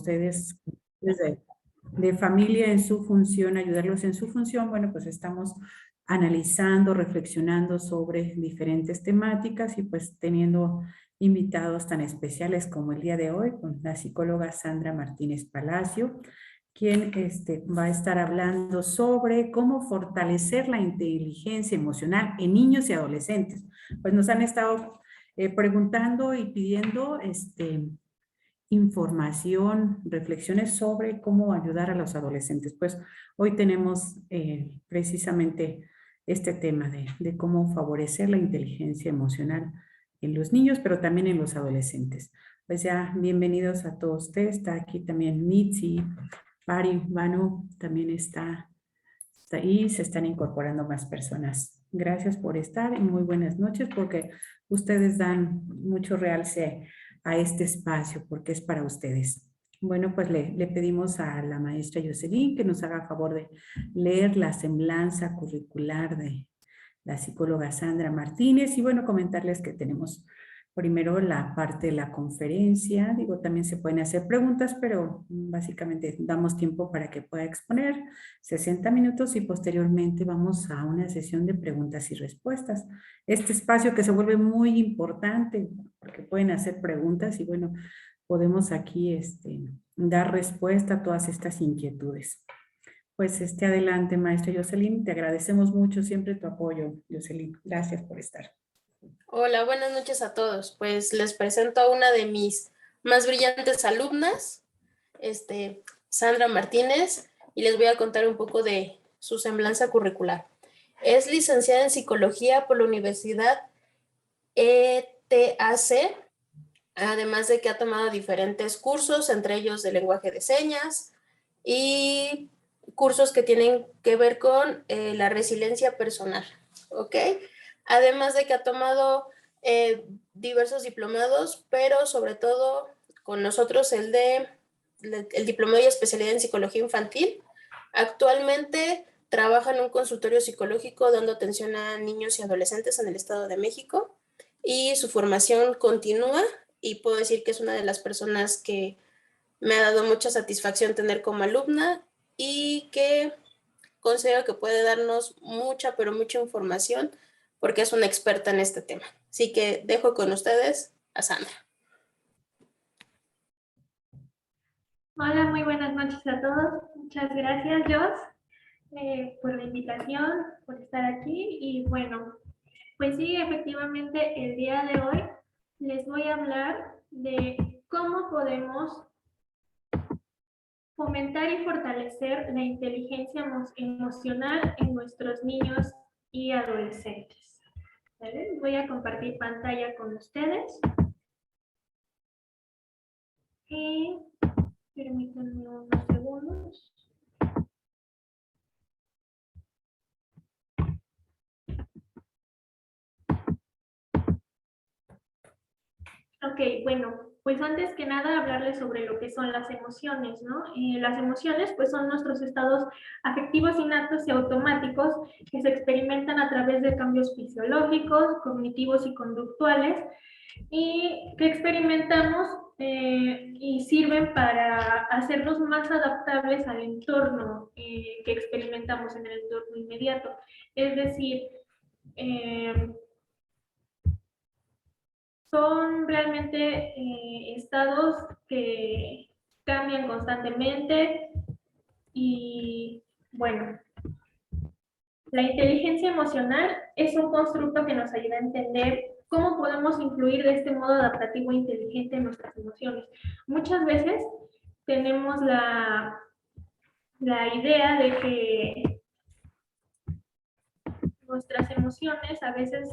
ustedes de familia en su función, ayudarlos en su función. Bueno, pues estamos analizando, reflexionando sobre diferentes temáticas y pues teniendo invitados tan especiales como el día de hoy con la psicóloga Sandra Martínez Palacio, quien va a estar hablando sobre cómo fortalecer la inteligencia emocional en niños y adolescentes. Pues nos han estado preguntando y pidiendo información, reflexiones sobre cómo ayudar a los adolescentes. Pues hoy tenemos precisamente este tema de cómo favorecer la inteligencia emocional en los niños, pero también en los adolescentes. Pues ya, bienvenidos a todos ustedes. Está aquí también Mitzi, Pari, Manu, también está ahí, se están incorporando más personas. Gracias por estar y muy buenas noches, porque ustedes dan mucho realce a este espacio, porque es para ustedes. Bueno, pues le pedimos a la maestra Jocelyn que nos haga favor de leer la semblanza curricular de la psicóloga Sandra Martínez y bueno, comentarles que tenemos primero la parte de la conferencia. Digo, también se pueden hacer preguntas, pero básicamente damos tiempo para que pueda exponer 60 minutos y posteriormente vamos a una sesión de preguntas y respuestas. Este espacio que se vuelve muy importante porque pueden hacer preguntas y bueno, podemos aquí dar respuesta a todas estas inquietudes. Pues adelante, maestra Jocelyn, te agradecemos mucho siempre tu apoyo, Jocelyn. Gracias por estar. Hola, buenas noches a todos. Pues les presento a una de mis más brillantes alumnas, Sandra Martínez, y les voy a contar un poco de su semblanza curricular. Es licenciada en Psicología por la Universidad ETAC, además de que ha tomado diferentes cursos, entre ellos de lenguaje de señas y cursos que tienen que ver con la resiliencia personal, ¿ok? Además de que ha tomado diversos diplomados, pero sobre todo con nosotros el diplomado y especialidad en psicología infantil. Actualmente trabaja en un consultorio psicológico dando atención a niños y adolescentes en el Estado de México y su formación continúa y puedo decir que es una de las personas que me ha dado mucha satisfacción tener como alumna y que considero que puede darnos mucha, pero mucha información porque es una experta en este tema. Así que dejo con ustedes a Sandra. Hola, muy buenas noches a todos. Muchas gracias, Jos, por la invitación, por estar aquí. Y bueno, pues sí, efectivamente, el día de hoy les voy a hablar de cómo podemos fomentar y fortalecer la inteligencia emocional en nuestros niños y adolescentes. ¿Vale? Voy a compartir pantalla con ustedes. Y permítanme unos segundos. Ok, bueno, pues antes que nada hablarles sobre lo que son las emociones, ¿no? Las emociones pues son nuestros estados afectivos innatos y automáticos que se experimentan a través de cambios fisiológicos, cognitivos y conductuales y que experimentamos y sirven para hacernos más adaptables al entorno que experimentamos en el entorno inmediato. Es decir, son realmente estados que cambian constantemente y bueno, la inteligencia emocional es un constructo que nos ayuda a entender cómo podemos influir de este modo adaptativo e inteligente en nuestras emociones. Muchas veces tenemos la idea de que nuestras emociones a veces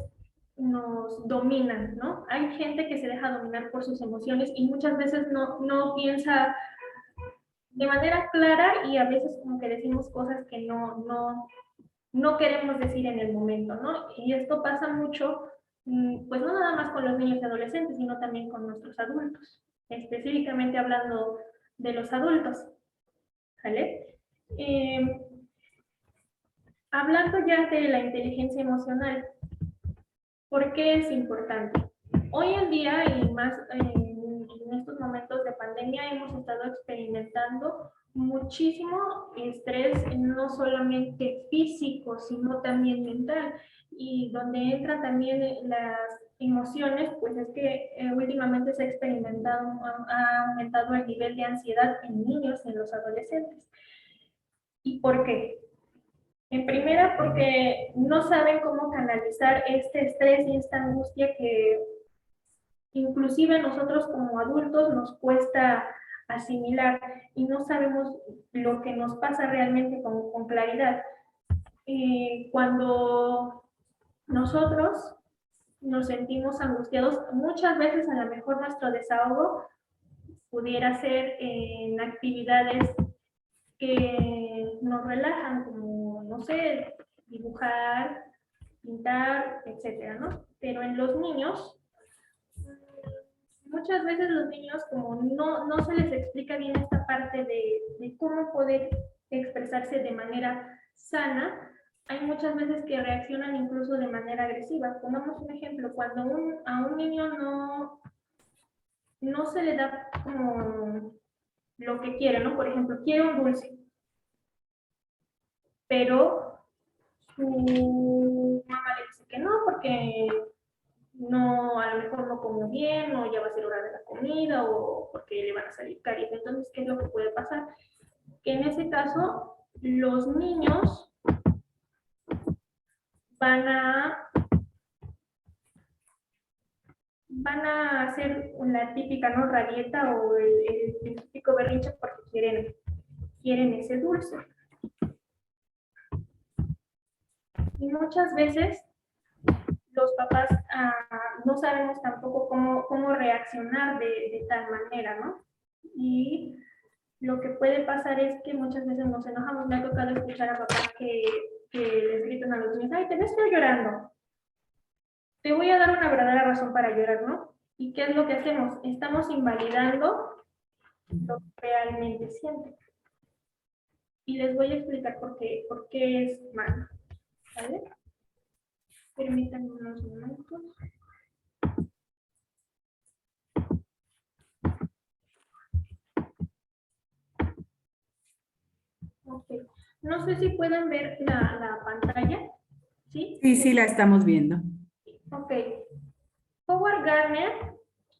nos dominan, ¿no? Hay gente que se deja dominar por sus emociones y muchas veces no piensa de manera clara y a veces como que decimos cosas que no queremos decir en el momento, ¿no? Y esto pasa mucho, pues no nada más con los niños y adolescentes, sino también con nuestros adultos, específicamente hablando de los adultos, ¿vale? Hablando ya de la inteligencia emocional, ¿por qué es importante? Hoy en día y más en estos momentos de pandemia hemos estado experimentando muchísimo estrés, no solamente físico, sino también mental, y donde entran también las emociones, pues es que últimamente se ha experimentado, ha aumentado el nivel de ansiedad en niños, en los adolescentes. ¿Y por qué? En primera, porque no saben cómo canalizar este estrés y esta angustia que inclusive nosotros como adultos nos cuesta asimilar y no sabemos lo que nos pasa realmente con claridad. Cuando nosotros nos sentimos angustiados, muchas veces a lo mejor nuestro desahogo pudiera ser en actividades que nos relajan, como, no sé, dibujar, pintar, etcétera, ¿no? Pero en los niños, muchas veces los niños, como no se les explica bien esta parte de cómo poder expresarse de manera sana, hay muchas veces que reaccionan incluso de manera agresiva. Pongamos un ejemplo, cuando a un niño no se le da como lo que quiere, ¿no? Por ejemplo, quiere un dulce, pero su mamá le dice que no, porque no, a lo mejor no come bien, o ya va a ser hora de la comida, o porque le van a salir caries. Entonces, ¿qué es lo que puede pasar? Que en ese caso, los niños van a hacer la típica, ¿no?, rabieta o el típico berrinche porque quieren ese dulce. Y muchas veces los papás no sabemos tampoco cómo reaccionar de tal manera, ¿no? Y lo que puede pasar es que muchas veces nos enojamos. Me ha tocado escuchar a papás que les gritan a los niños: ay, te ves feo llorando. Te voy a dar una verdadera razón para llorar, ¿no? ¿Y qué es lo que hacemos? Estamos invalidando lo que realmente sienten. Y les voy a explicar por qué es malo, ¿vale? Permítanme unos momentos. Ok. No sé si pueden ver la pantalla. ¿Sí? Sí, sí, la estamos viendo. Ok. Howard Gardner,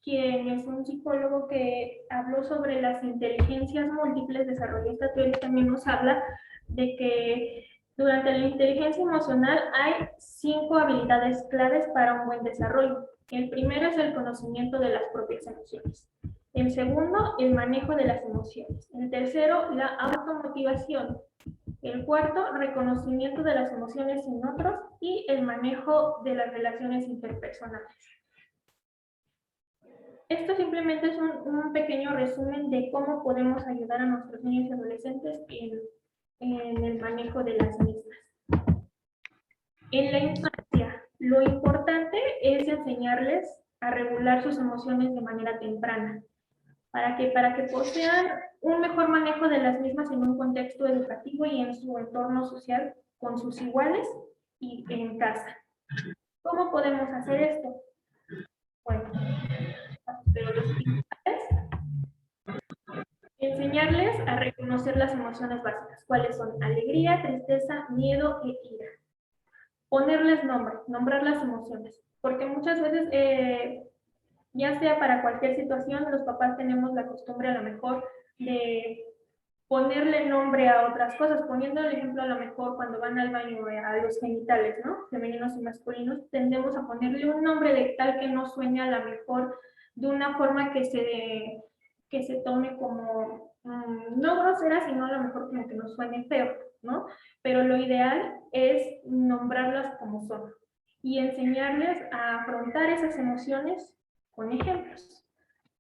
quien es un psicólogo que habló sobre las inteligencias múltiples, desarrolló esta teoría, también nos habla de que durante la inteligencia emocional hay 5 habilidades claves para un buen desarrollo. El primero es el conocimiento de las propias emociones. El segundo, el manejo de las emociones. El tercero, la automotivación. El cuarto, reconocimiento de las emociones en otros y el manejo de las relaciones interpersonales. Esto simplemente es un pequeño resumen de cómo podemos ayudar a nuestros niños y adolescentes en el manejo de las mismas. En la infancia, lo importante es enseñarles a regular sus emociones de manera temprana, para que posean un mejor manejo de las mismas en un contexto educativo y en su entorno social con sus iguales y en casa. ¿Cómo podemos hacer esto? Bueno, pero los principales, enseñarles a reconocer las emociones básicas. ¿Cuáles son? Alegría, tristeza, miedo e ira. Ponerles nombre, nombrar las emociones. Porque muchas veces, ya sea para cualquier situación, los papás tenemos la costumbre a lo mejor de ponerle nombre a otras cosas, poniendo el ejemplo a lo mejor cuando van al baño a los genitales, ¿no? Femeninos y masculinos, tendemos a ponerle un nombre de tal que no sueñe a lo mejor de una forma que se tome como no grosera, sino a lo mejor como que nos suene feo, ¿no? Pero lo ideal es nombrarlas como son y enseñarles a afrontar esas emociones con ejemplos,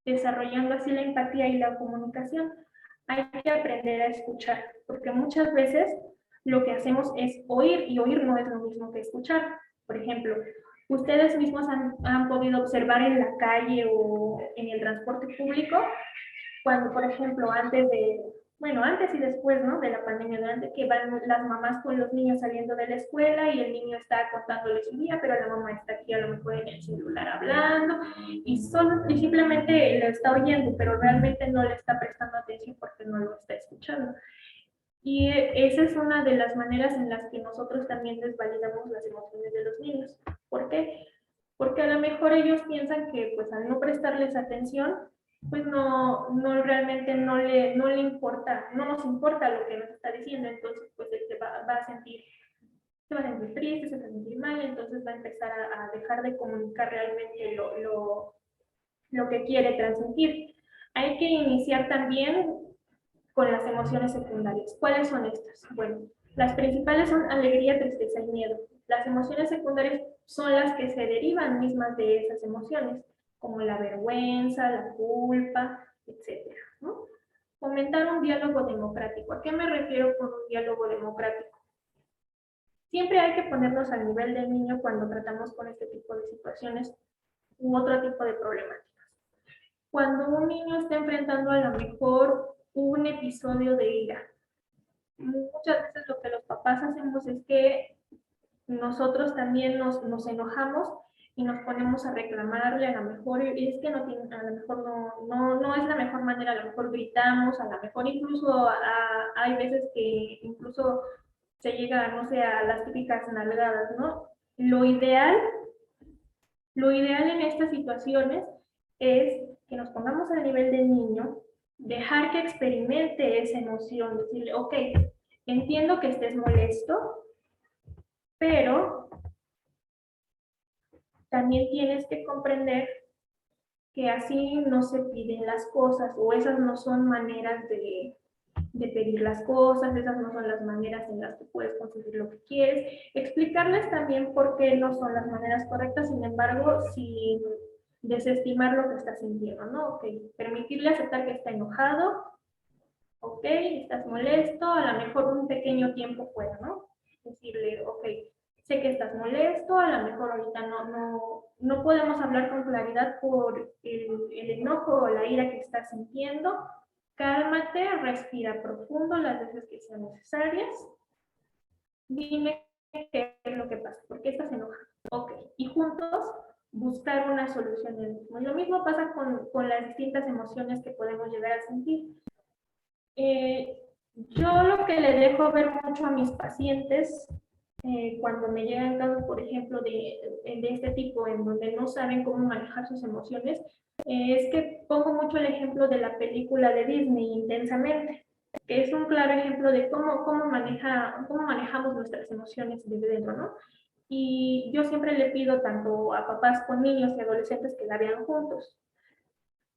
desarrollando así la empatía y la comunicación. Hay que aprender a escuchar, porque muchas veces lo que hacemos es oír, y oír no es lo mismo que escuchar. Por ejemplo, ustedes mismos han podido observar en la calle o en el transporte público, cuando, por ejemplo, antes bueno, antes y después, ¿no? De la pandemia, durante que van las mamás con los niños saliendo de la escuela y el niño está contándole su día, pero la mamá está aquí a lo mejor en el celular hablando y simplemente lo está oyendo, pero realmente no le está prestando atención porque no lo está escuchando. Y esa es una de las maneras en las que nosotros también desvalidamos las emociones de los niños. ¿Por qué? Porque a lo mejor ellos piensan que pues al no prestarles atención, pues no realmente no le importa, no nos importa lo que nos está diciendo, entonces pues él se va a sentir triste, se va a sentir mal, entonces va a empezar a dejar de comunicar realmente lo que quiere transmitir. Hay que iniciar también con las emociones secundarias. ¿Cuáles son estas? Bueno, las principales son alegría, tristeza y miedo. Las emociones secundarias son las que se derivan mismas de esas emociones, como la vergüenza, la culpa, etcétera, ¿no? Fomentar un diálogo democrático. ¿A qué me refiero con un diálogo democrático? Siempre hay que ponernos al nivel del niño cuando tratamos con este tipo de situaciones u otro tipo de problemáticas. Cuando un niño está enfrentando a lo mejor un episodio de ira, muchas veces lo que los papás hacemos es que nosotros también nos enojamos y nos ponemos a reclamarle a lo mejor, y es que no tiene, a lo mejor no es la mejor manera, a lo mejor gritamos, a lo mejor incluso hay veces que incluso se llega, no sé, a las típicas nalgadas, ¿no? Lo ideal en estas situaciones es que nos pongamos al nivel del niño, dejar que experimente esa emoción, decirle, ok, entiendo que estés molesto, pero también tienes que comprender que así no se piden las cosas o esas no son maneras de pedir las cosas, esas no son las maneras en las que puedes conseguir lo que quieres. Explicarles también por qué no son las maneras correctas, sin embargo, sin desestimar lo que está sintiendo, ¿no? Ok, permitirle aceptar que está enojado, ok, estás molesto, a lo mejor un pequeño tiempo fuera, ¿no? Decirle, ok, sé que estás molesto, a lo mejor ahorita no podemos hablar con claridad por el enojo o la ira que estás sintiendo. Cálmate, respira profundo las veces que sean necesarias. Dime qué es lo que pasa, por qué estás enojado. Ok, y juntos buscar una solución del mismo. Y lo mismo pasa con las distintas emociones que podemos llegar a sentir. Yo lo que le dejo ver mucho a mis pacientes cuando me llegan casos, por ejemplo, de este tipo, en donde no saben cómo manejar sus emociones, es que pongo mucho el ejemplo de la película de Disney, Intensamente, que es un claro ejemplo de cómo manejamos nuestras emociones desde dentro, ¿no? Y yo siempre le pido tanto a papás con niños y adolescentes que la vean juntos.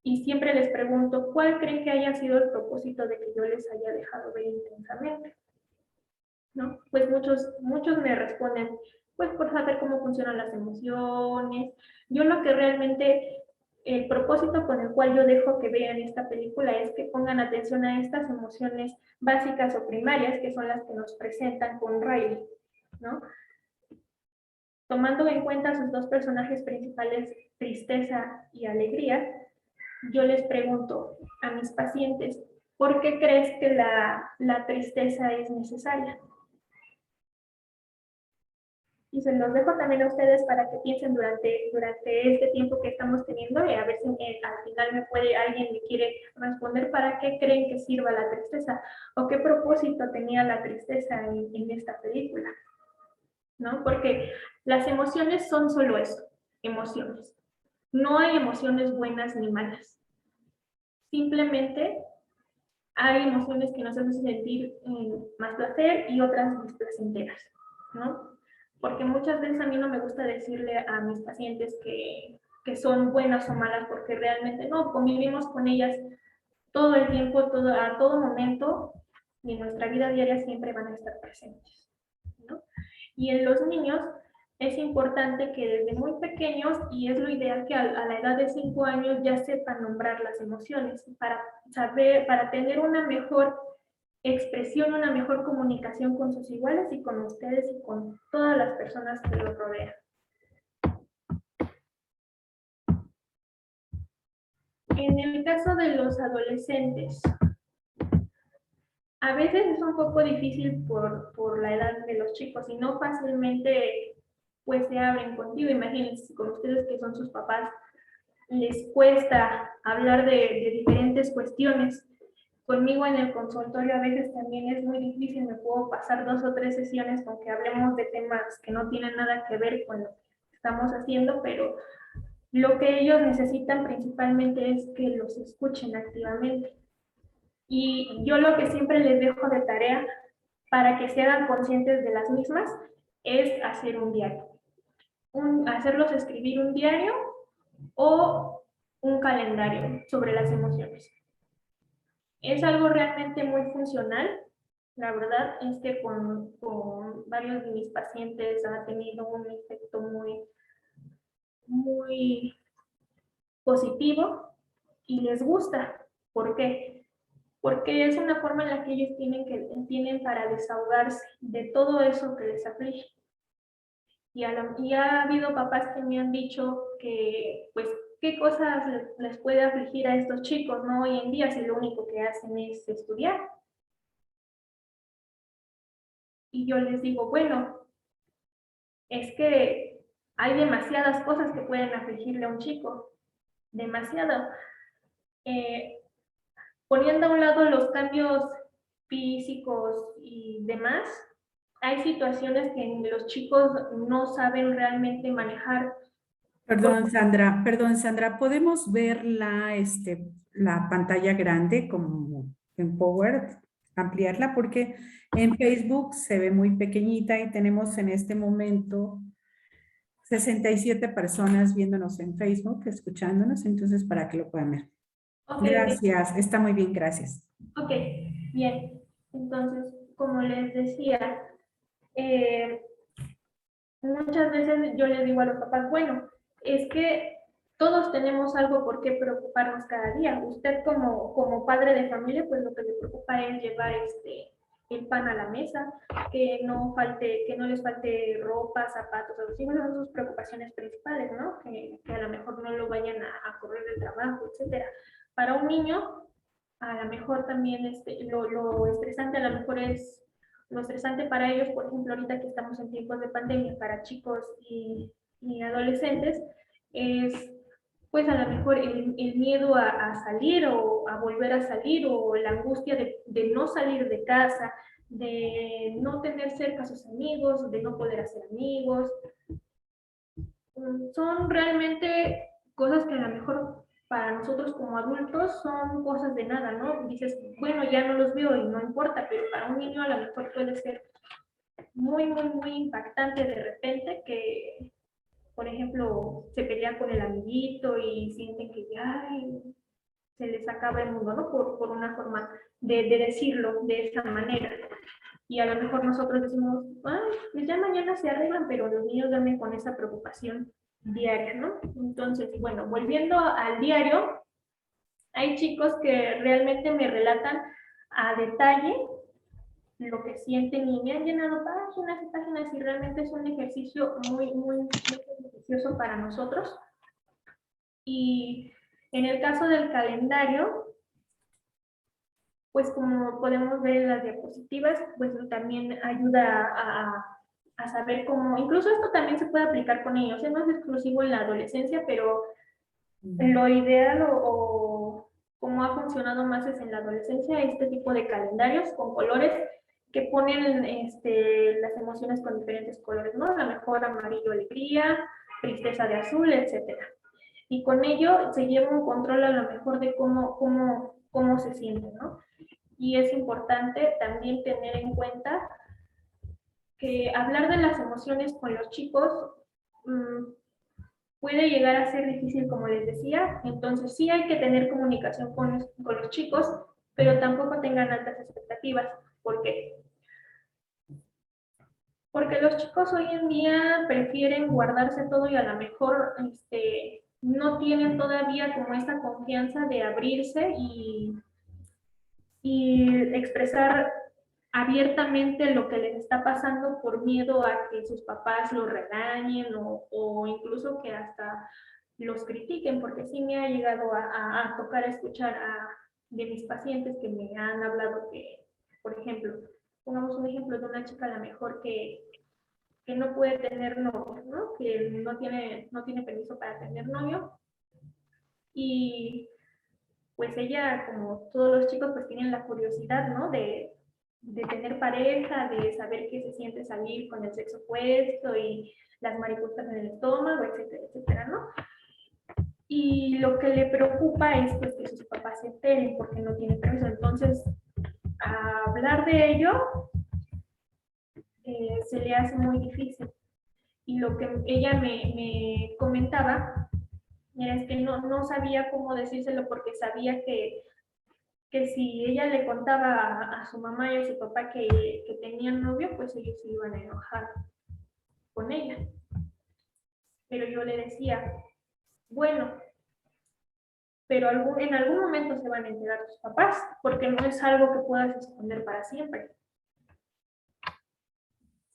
Y siempre les pregunto, ¿cuál creen que haya sido el propósito de que yo les haya dejado ver Intensamente? ¿No? Pues muchos me responden, pues por saber cómo funcionan las emociones. Yo lo que realmente, el propósito con el cual yo dejo que vean esta película es que pongan atención a estas emociones básicas o primarias, que son las que nos presentan con Riley, ¿no? Tomando en cuenta sus dos personajes principales, tristeza y alegría, yo les pregunto a mis pacientes, ¿por qué crees que la tristeza es necesaria? Y se los dejo también a ustedes para que piensen durante este tiempo que estamos teniendo y a ver si al final alguien me quiere responder para qué creen que sirva la tristeza o qué propósito tenía la tristeza en esta película, ¿no? Porque las emociones son solo eso, emociones. No hay emociones buenas ni malas. Simplemente hay emociones que nos hacen sentir más placer y otras displacenteras, ¿no? Porque muchas veces a mí no me gusta decirle a mis pacientes que son buenas o malas, porque realmente no, convivimos con ellas todo el tiempo, a todo momento, y en nuestra vida diaria siempre van a estar presentes, ¿no? Y en los niños es importante que desde muy pequeños, y es lo ideal que a la edad de 5 años ya sepan nombrar las emociones para tener una mejor expresión, una mejor comunicación con sus iguales y con ustedes y con todas las personas que los rodean. En el caso de los adolescentes, A veces es un poco difícil por la edad de los chicos y no fácilmente pues se abren contigo. Imagínense con ustedes que son sus papás, les cuesta hablar de diferentes cuestiones. Conmigo en el consultorio a veces también es muy difícil, me puedo pasar 2 o 3 sesiones con que hablemos de temas que no tienen nada que ver con lo que estamos haciendo, pero lo que ellos necesitan principalmente es que los escuchen activamente. Y yo lo que siempre les dejo de tarea para que se hagan conscientes de las mismas es hacer un diario. Hacerlos escribir un diario o un calendario sobre las emociones. Es algo realmente muy funcional. La verdad es que con varios de mis pacientes ha tenido un efecto muy positivo y les gusta. ¿Por qué? Porque es una forma en la que ellos tienen para desahogarse de todo eso que les aflige. Y ha habido papás que me han dicho que, pues, qué cosas les puede afligir a estos chicos, ¿no? Hoy en día, si lo único que hacen es estudiar. Y yo les digo, bueno, es que hay demasiadas cosas que pueden afligirle a un chico, demasiado. Eh, Poniendo a un lado los cambios físicos y demás, hay situaciones que los chicos no saben realmente manejar. Perdón, Sandra, ¿podemos ver la pantalla grande como en Power, ampliarla? Porque en Facebook se ve muy pequeñita y tenemos en este momento 67 personas viéndonos en Facebook, escuchándonos, entonces para que lo puedan ver. Ok, Gracias, está muy bien, gracias. ok, bien. Entonces, como les decía, eh, muchas veces yo les digo a los papás, bueno, es que todos tenemos algo por qué preocuparnos cada día. Usted como padre de familia, pues lo que le preocupa es llevar el pan a la mesa, que no les falte ropa, zapatos a los hijos, son sus preocupaciones principales, ¿no? Que a lo mejor no lo vayan a correr del trabajo, etcétera. Para un niño, a lo mejor también lo estresante a lo mejor es lo estresante para ellos, por ejemplo, ahorita que estamos en tiempos de pandemia, para chicos y adolescentes, es pues a lo mejor el miedo a salir o a volver a salir o la angustia de no salir de casa, de no tener cerca a sus amigos, de no poder hacer amigos. Son realmente cosas que a lo mejor para nosotros como adultos son cosas de nada, ¿no? Dices, bueno, ya no los veo y no importa, pero para un niño a lo mejor puede ser muy impactante de repente que, por ejemplo, se pelean con el amiguito y sienten que ya se les acaba el mundo, ¿no? Por una forma de decirlo de esa manera. Y a lo mejor nosotros decimos, pues ya mañana se arreglan, pero los niños duermen con esa preocupación diaria, ¿no? Entonces, bueno, volviendo al diario, hay chicos que realmente me relatan a detalle lo que sienten y me han llenado páginas y páginas y realmente es un ejercicio muy beneficioso para nosotros. Y en el caso del calendario, pues como podemos ver en las diapositivas, pues también ayuda a saber cómo, incluso esto también se puede aplicar con ellos, no es exclusivo en la adolescencia, pero lo ideal o cómo ha funcionado más es en la adolescencia, este tipo de calendarios con colores que ponen las emociones con diferentes colores, ¿no? A lo mejor amarillo, alegría, tristeza de azul, etcétera. Y con ello se lleva un control a lo mejor de cómo se sienten, ¿no? Y es importante también tener en cuenta que hablar de las emociones con los chicos puede llegar a ser difícil, como les decía. Entonces sí hay que tener comunicación con los chicos, pero tampoco tengan altas expectativas. ¿Por qué? Porque los chicos hoy en día prefieren guardarse todo y a lo mejor no tienen todavía como esa confianza de abrirse y expresar abiertamente lo que les está pasando por miedo a que sus papás los regañen o incluso que hasta los critiquen, porque sí me ha llegado a tocar a escuchar de mis pacientes que me han hablado que por ejemplo, pongamos un ejemplo de una chica a lo mejor que no puede tener novio, ¿no? Que no tiene permiso para tener novio. Y pues ella, como todos los chicos, pues tienen la curiosidad, ¿no? De tener pareja, de saber qué se siente salir con el sexo opuesto y las mariposas en el estómago, etcétera, etcétera, ¿no? Y lo que le preocupa es pues, que sus papás se enteren porque no tiene permiso. Entonces, a hablar de ello se le hace muy difícil. Y lo que ella me comentaba era es que no sabía cómo decírselo porque sabía que si ella le contaba a su mamá y a su papá que tenían novio, pues ellos se iban a enojar con ella. Pero yo le decía, bueno, pero en algún momento se van a enterar tus papás, porque no es algo que puedas esconder para siempre.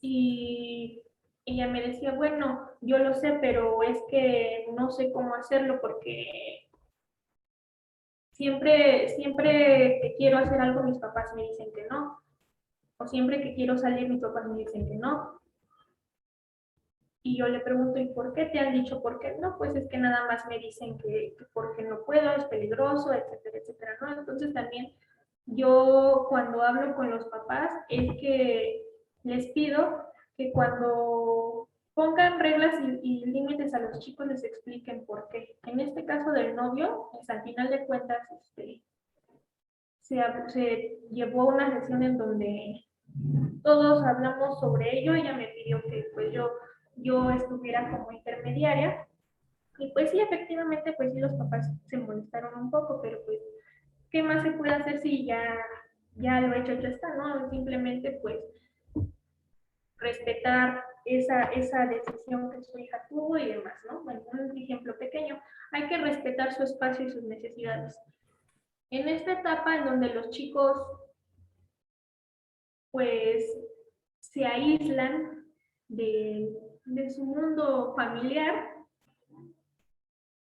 Y ella me decía, bueno, yo lo sé, pero es que no sé cómo hacerlo porque siempre que quiero hacer algo mis papás me dicen que no, o siempre que quiero salir mis papás me dicen que no. Y yo le pregunto, ¿y por qué te han dicho por qué? No, pues es que nada más me dicen que porque no puedo, es peligroso, etcétera, etcétera, ¿no? Entonces también yo cuando hablo con los papás es que les pido que cuando pongan reglas y límites a los chicos les expliquen por qué. En este caso del novio, pues al final de cuentas se llevó una sesión en donde todos hablamos sobre ello. Ella me pidió que pues yo estuviera como intermediaria y pues sí, efectivamente, pues sí, los papás se molestaron un poco, pero pues, ¿qué más se puede hacer si ya lo hecho ya está, ¿no? Simplemente pues respetar esa decisión que su hija tuvo y demás, ¿no? Bueno, un ejemplo pequeño, hay que respetar su espacio y sus necesidades. En esta etapa en donde los chicos pues se aíslan de su mundo familiar,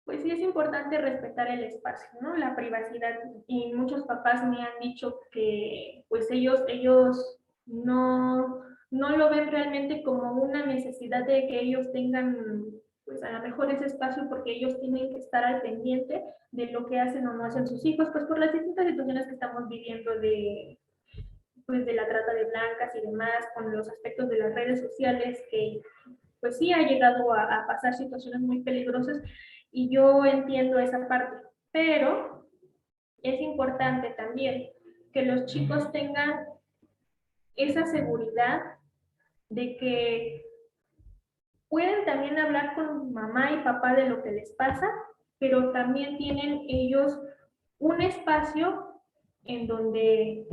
pues sí es importante respetar el espacio, ¿no? La privacidad. Y muchos papás me han dicho que pues ellos no lo ven realmente como una necesidad de que ellos tengan pues a lo mejor ese espacio porque ellos tienen que estar al pendiente de lo que hacen o no hacen sus hijos, pues por las distintas situaciones que estamos viviendo pues de la trata de blancas y demás, con los aspectos de las redes sociales que pues sí ha llegado a pasar situaciones muy peligrosas y yo entiendo esa parte, pero es importante también que los chicos tengan esa seguridad de que pueden también hablar con mamá y papá de lo que les pasa, pero también tienen ellos un espacio en donde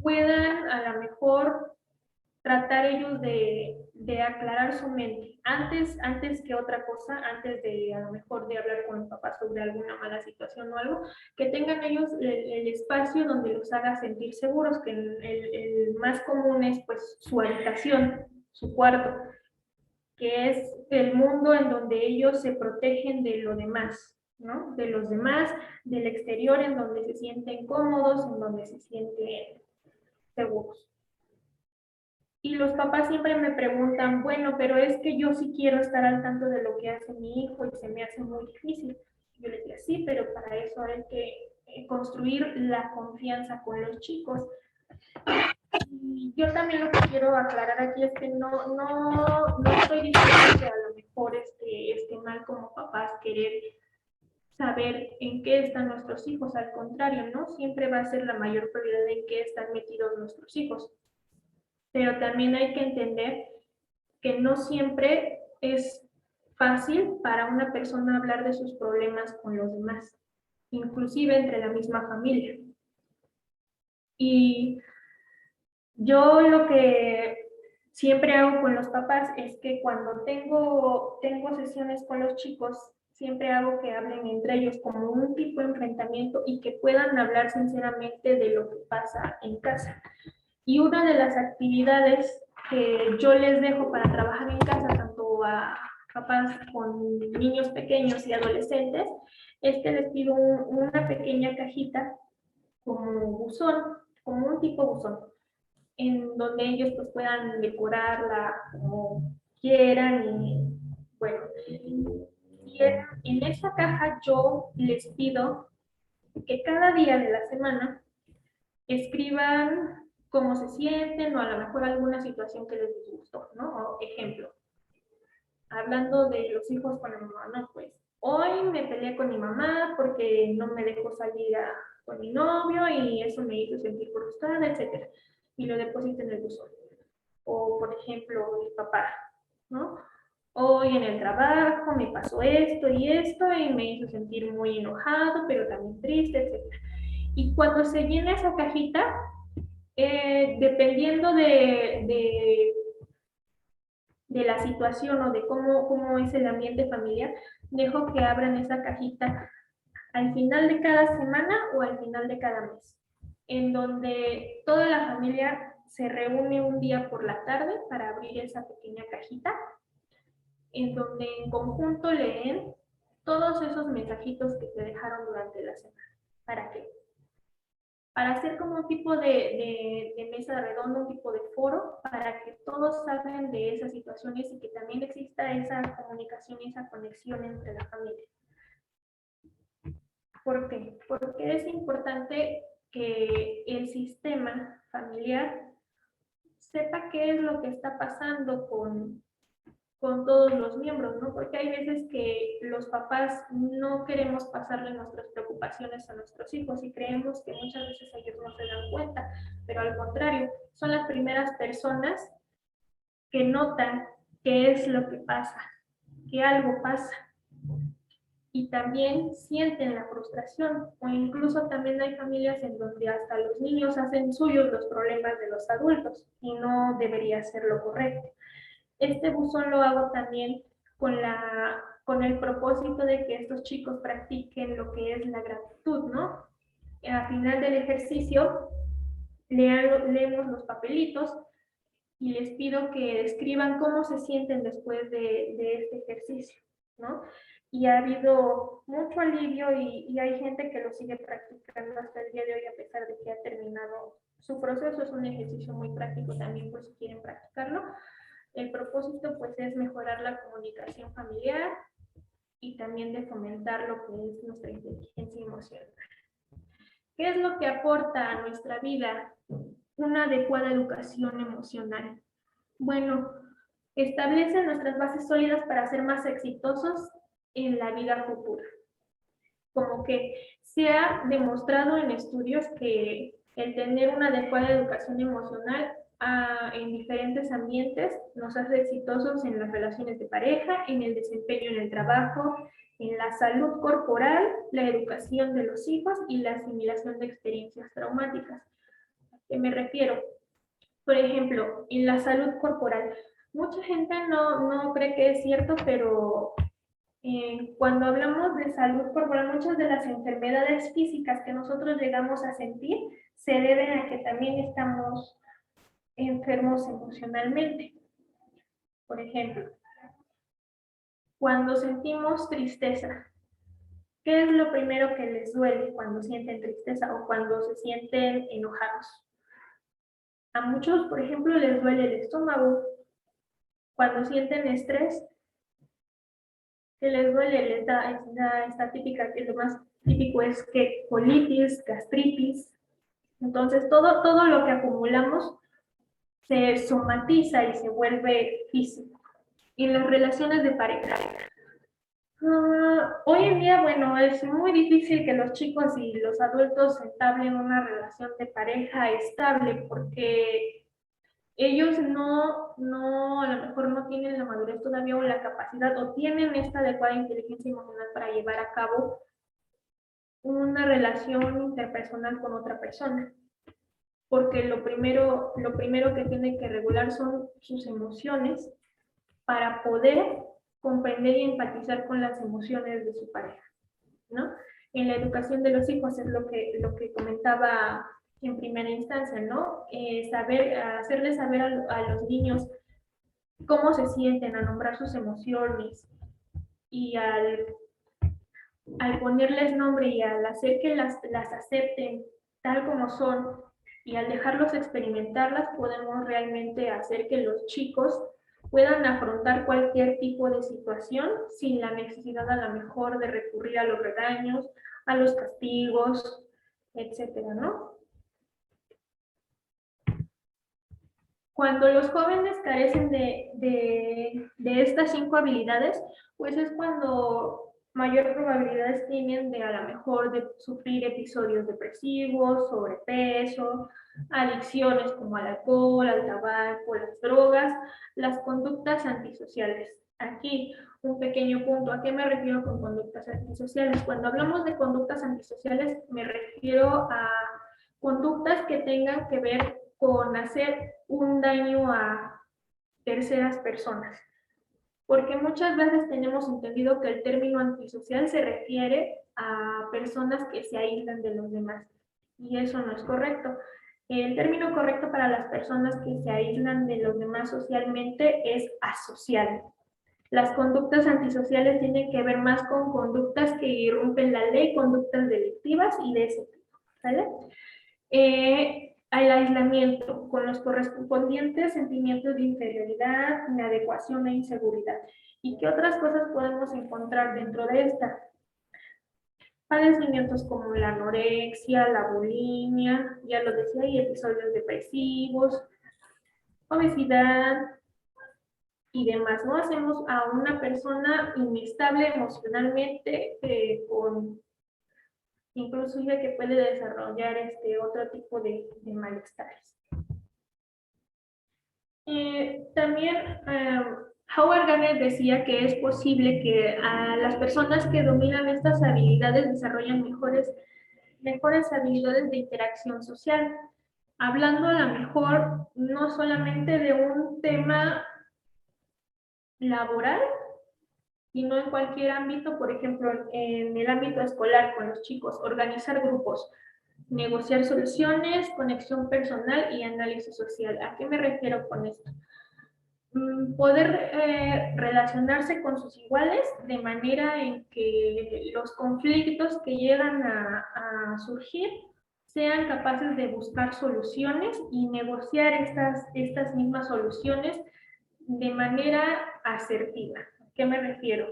puedan a lo mejor tratar ellos de aclarar su mente antes que otra cosa, antes de a lo mejor de hablar con los papás sobre alguna mala situación o algo, que tengan ellos el espacio donde los haga sentir seguros, que el más común es pues su habitación, su cuarto, que es el mundo en donde ellos se protegen de lo demás, ¿no? De los demás, del exterior, en donde se sienten cómodos, en donde se sienten seguros. Y los papás siempre me preguntan, bueno, pero es que yo sí quiero estar al tanto de lo que hace mi hijo y se me hace muy difícil. Yo les decía, sí, pero para eso hay que construir la confianza con los chicos. Y yo también lo que quiero aclarar aquí es que no estoy diciendo que a lo mejor esté mal como papás querer saber en qué están nuestros hijos, al contrario, ¿no? Siempre va a ser la mayor prioridad en qué están metidos nuestros hijos. Pero también hay que entender que no siempre es fácil para una persona hablar de sus problemas con los demás, inclusive entre la misma familia. Y yo lo que siempre hago con los papás es que cuando tengo sesiones con los chicos, siempre hago que hablen entre ellos como un tipo de enfrentamiento y que puedan hablar sinceramente de lo que pasa en casa. Y una de las actividades que yo les dejo para trabajar en casa, tanto a papás con niños pequeños y adolescentes, es que les pido una pequeña cajita como como buzón, como un tipo buzón, en donde ellos pues puedan decorarla como quieran y bueno, y en esa caja yo les pido que cada día de la semana escriban cómo se sienten o a lo mejor alguna situación que les disgustó, ¿no? O ejemplo, hablando de los hijos con la mamá, ¿no? Pues hoy me peleé con mi mamá porque no me dejó salir con mi novio y eso me hizo sentir frustrada, etcétera. Y lo deposito en el buzón. O, por ejemplo, mi papá, ¿no? Hoy en el trabajo me pasó esto y me hizo sentir muy enojado, pero también triste, etcétera. Y cuando se llena esa cajita, dependiendo de la situación o de cómo es el ambiente familiar, dejo que abran esa cajita al final de cada semana o al final de cada mes, en donde toda la familia se reúne un día por la tarde para abrir esa pequeña cajita, en donde en conjunto leen todos esos mensajitos que se dejaron durante la semana. ¿Para qué? Para hacer como un tipo de mesa redonda, un tipo de foro, para que todos hablen de esas situaciones y que también exista esa comunicación y esa conexión entre la familia. ¿Por qué? Porque es importante que el sistema familiar sepa qué es lo que está pasando con todos los miembros, ¿no? Porque hay veces que los papás no queremos pasarle nuestras preocupaciones a nuestros hijos y creemos que muchas veces ellos no se dan cuenta, pero al contrario, son las primeras personas que notan qué es lo que pasa, que algo pasa. Y también sienten la frustración, o incluso también hay familias en donde hasta los niños hacen suyos los problemas de los adultos y no debería ser lo correcto. Este buzón lo hago también con el propósito de que estos chicos practiquen lo que es la gratitud, ¿no? Al final del ejercicio, leemos los papelitos y les pido que escriban cómo se sienten después de este ejercicio, ¿no? Y ha habido mucho alivio y hay gente que lo sigue practicando hasta el día de hoy a pesar de que ha terminado su proceso. Es un ejercicio muy práctico también por si quieren practicarlo. El propósito pues es mejorar la comunicación familiar y también de fomentar lo que es nuestra inteligencia emocional. ¿Qué es lo que aporta a nuestra vida una adecuada educación emocional? Bueno, establece nuestras bases sólidas para ser más exitosos en la vida futura. Como que se ha demostrado en estudios que el tener una adecuada educación emocional en diferentes ambientes nos hace exitosos en las relaciones de pareja, en el desempeño en el trabajo, en la salud corporal, la educación de los hijos y la asimilación de experiencias traumáticas. ¿A qué me refiero? Por ejemplo, en la salud corporal. Mucha gente no cree que es cierto, pero cuando hablamos de salud corporal, muchas de las enfermedades físicas que nosotros llegamos a sentir se deben a que también estamos enfermos emocionalmente. Por ejemplo, cuando sentimos tristeza, ¿qué es lo primero que les duele cuando sienten tristeza o cuando se sienten enojados? A muchos, por ejemplo, les duele el estómago. Cuando sienten estrés, ¿qué les duele? Les da esta típica, que lo más típico es que colitis, gastritis. Entonces, todo lo que acumulamos se somatiza y se vuelve físico. Y en las relaciones de pareja. Hoy en día, bueno, es muy difícil que los chicos y los adultos entablen una relación de pareja estable porque ellos a lo mejor no tienen la madurez todavía o la capacidad o tienen esta adecuada inteligencia emocional para llevar a cabo una relación interpersonal con otra persona. Porque lo primero que tiene que regular son sus emociones para poder comprender y empatizar con las emociones de su pareja, ¿no? En la educación de los hijos es lo que comentaba en primera instancia, ¿no? Hacerles saber a los niños cómo se sienten, a nombrar sus emociones y al ponerles nombre y al hacer que las acepten tal como son, y al dejarlos experimentarlas, podemos realmente hacer que los chicos puedan afrontar cualquier tipo de situación sin la necesidad a lo mejor de recurrir a los regaños, a los castigos, etcétera, ¿no? Cuando los jóvenes carecen de estas 5 habilidades, pues es cuando mayor probabilidades tienen de a lo mejor de sufrir episodios depresivos, sobrepeso, adicciones como al alcohol, al tabaco, las drogas, las conductas antisociales. Aquí un pequeño punto, ¿a qué me refiero con conductas antisociales? Cuando hablamos de conductas antisociales me refiero a conductas que tengan que ver con hacer un daño a terceras personas. Porque muchas veces tenemos entendido que el término antisocial se refiere a personas que se aíslan de los demás. Y eso no es correcto. El término correcto para las personas que se aíslan de los demás socialmente es asocial. Las conductas antisociales tienen que ver más con conductas que irrumpen la ley, conductas delictivas y de ese tipo. ¿Vale? El aislamiento, con los correspondientes sentimientos de inferioridad, inadecuación e inseguridad. ¿Y qué otras cosas podemos encontrar dentro de esta? Padecimientos como la anorexia, la bulimia, ya lo decía, y episodios depresivos, obesidad y demás, ¿no? Hacemos a una persona inestable emocionalmente, con inclusive que puede desarrollar otro tipo de malestares. También Howard Gardner decía que es posible que a las personas que dominan estas habilidades desarrollen mejores habilidades de interacción social, hablando a lo mejor no solamente de un tema laboral, sino en cualquier ámbito, por ejemplo, en el ámbito escolar con los chicos, organizar grupos, negociar soluciones, conexión personal y análisis social. ¿A qué me refiero con esto? Poder relacionarse con sus iguales de manera en que los conflictos que llegan a surgir sean capaces de buscar soluciones y negociar estas mismas soluciones de manera asertiva. ¿A qué me refiero?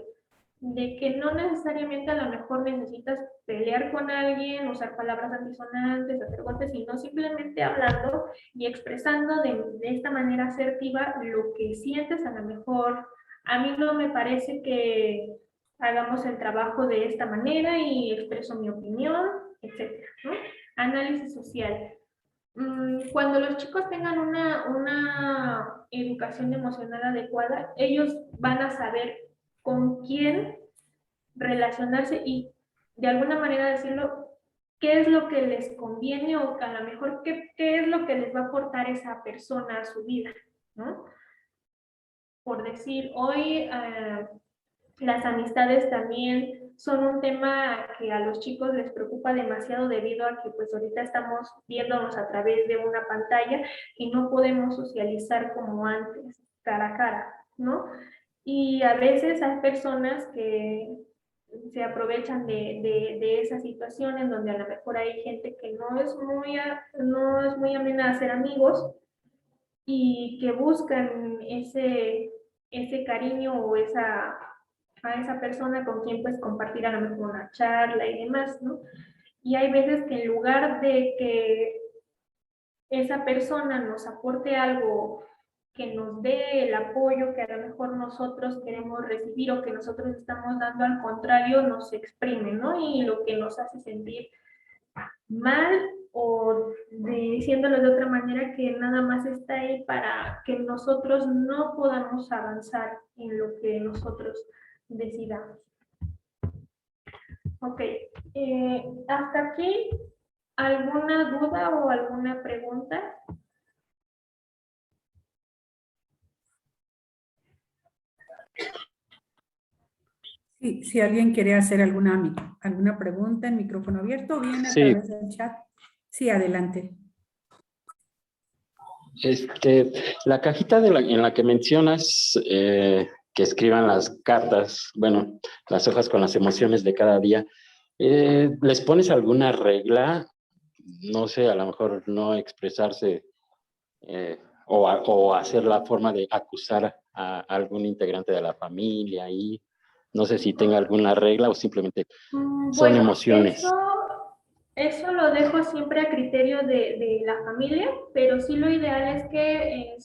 De que no necesariamente a lo mejor necesitas pelear con alguien, usar palabras antisonantes, hacer golpes, sino simplemente hablando y expresando de esta manera asertiva lo que sientes. A lo mejor a mí no me parece que hagamos el trabajo de esta manera y expreso mi opinión, etcétera, ¿no? Análisis social. Cuando los chicos tengan una educación emocional adecuada, ellos van a saber con quién relacionarse y de alguna manera decirlo, qué es lo que les conviene o a lo mejor qué es lo que les va a aportar esa persona a su vida, ¿no? Por decir, hoy las amistades también son un tema que a los chicos les preocupa demasiado debido a que pues ahorita estamos viéndonos a través de una pantalla y no podemos socializar como antes, cara a cara, ¿no? Y a veces hay personas que se aprovechan de esa situación en donde a lo mejor hay gente que no es muy amena a hacer amigos y que buscan ese cariño o a esa persona con quien pues compartir a lo mejor una charla y demás, ¿no? Y hay veces que en lugar de que esa persona nos aporte algo que nos dé el apoyo que a lo mejor nosotros queremos recibir o que nosotros estamos dando, al contrario, nos exprime, ¿no? Y lo que nos hace sentir mal o diciéndolo de otra manera, que nada más está ahí para que nosotros no podamos avanzar en lo que nosotros decidamos. Ok, hasta aquí, ¿alguna duda o alguna pregunta? Sí, si alguien quiere hacer alguna pregunta en micrófono abierto, bien a través del chat. Sí, adelante. La cajita en la que mencionas que escriban las cartas, bueno, las hojas con las emociones de cada día, ¿les pones alguna regla no sé, a lo mejor no expresarse o hacer la forma de acusar a algún integrante de la familia y no sé si tenga alguna regla o simplemente son Bueno, emociones. eso lo dejo siempre a criterio de la familia, pero sí lo ideal es que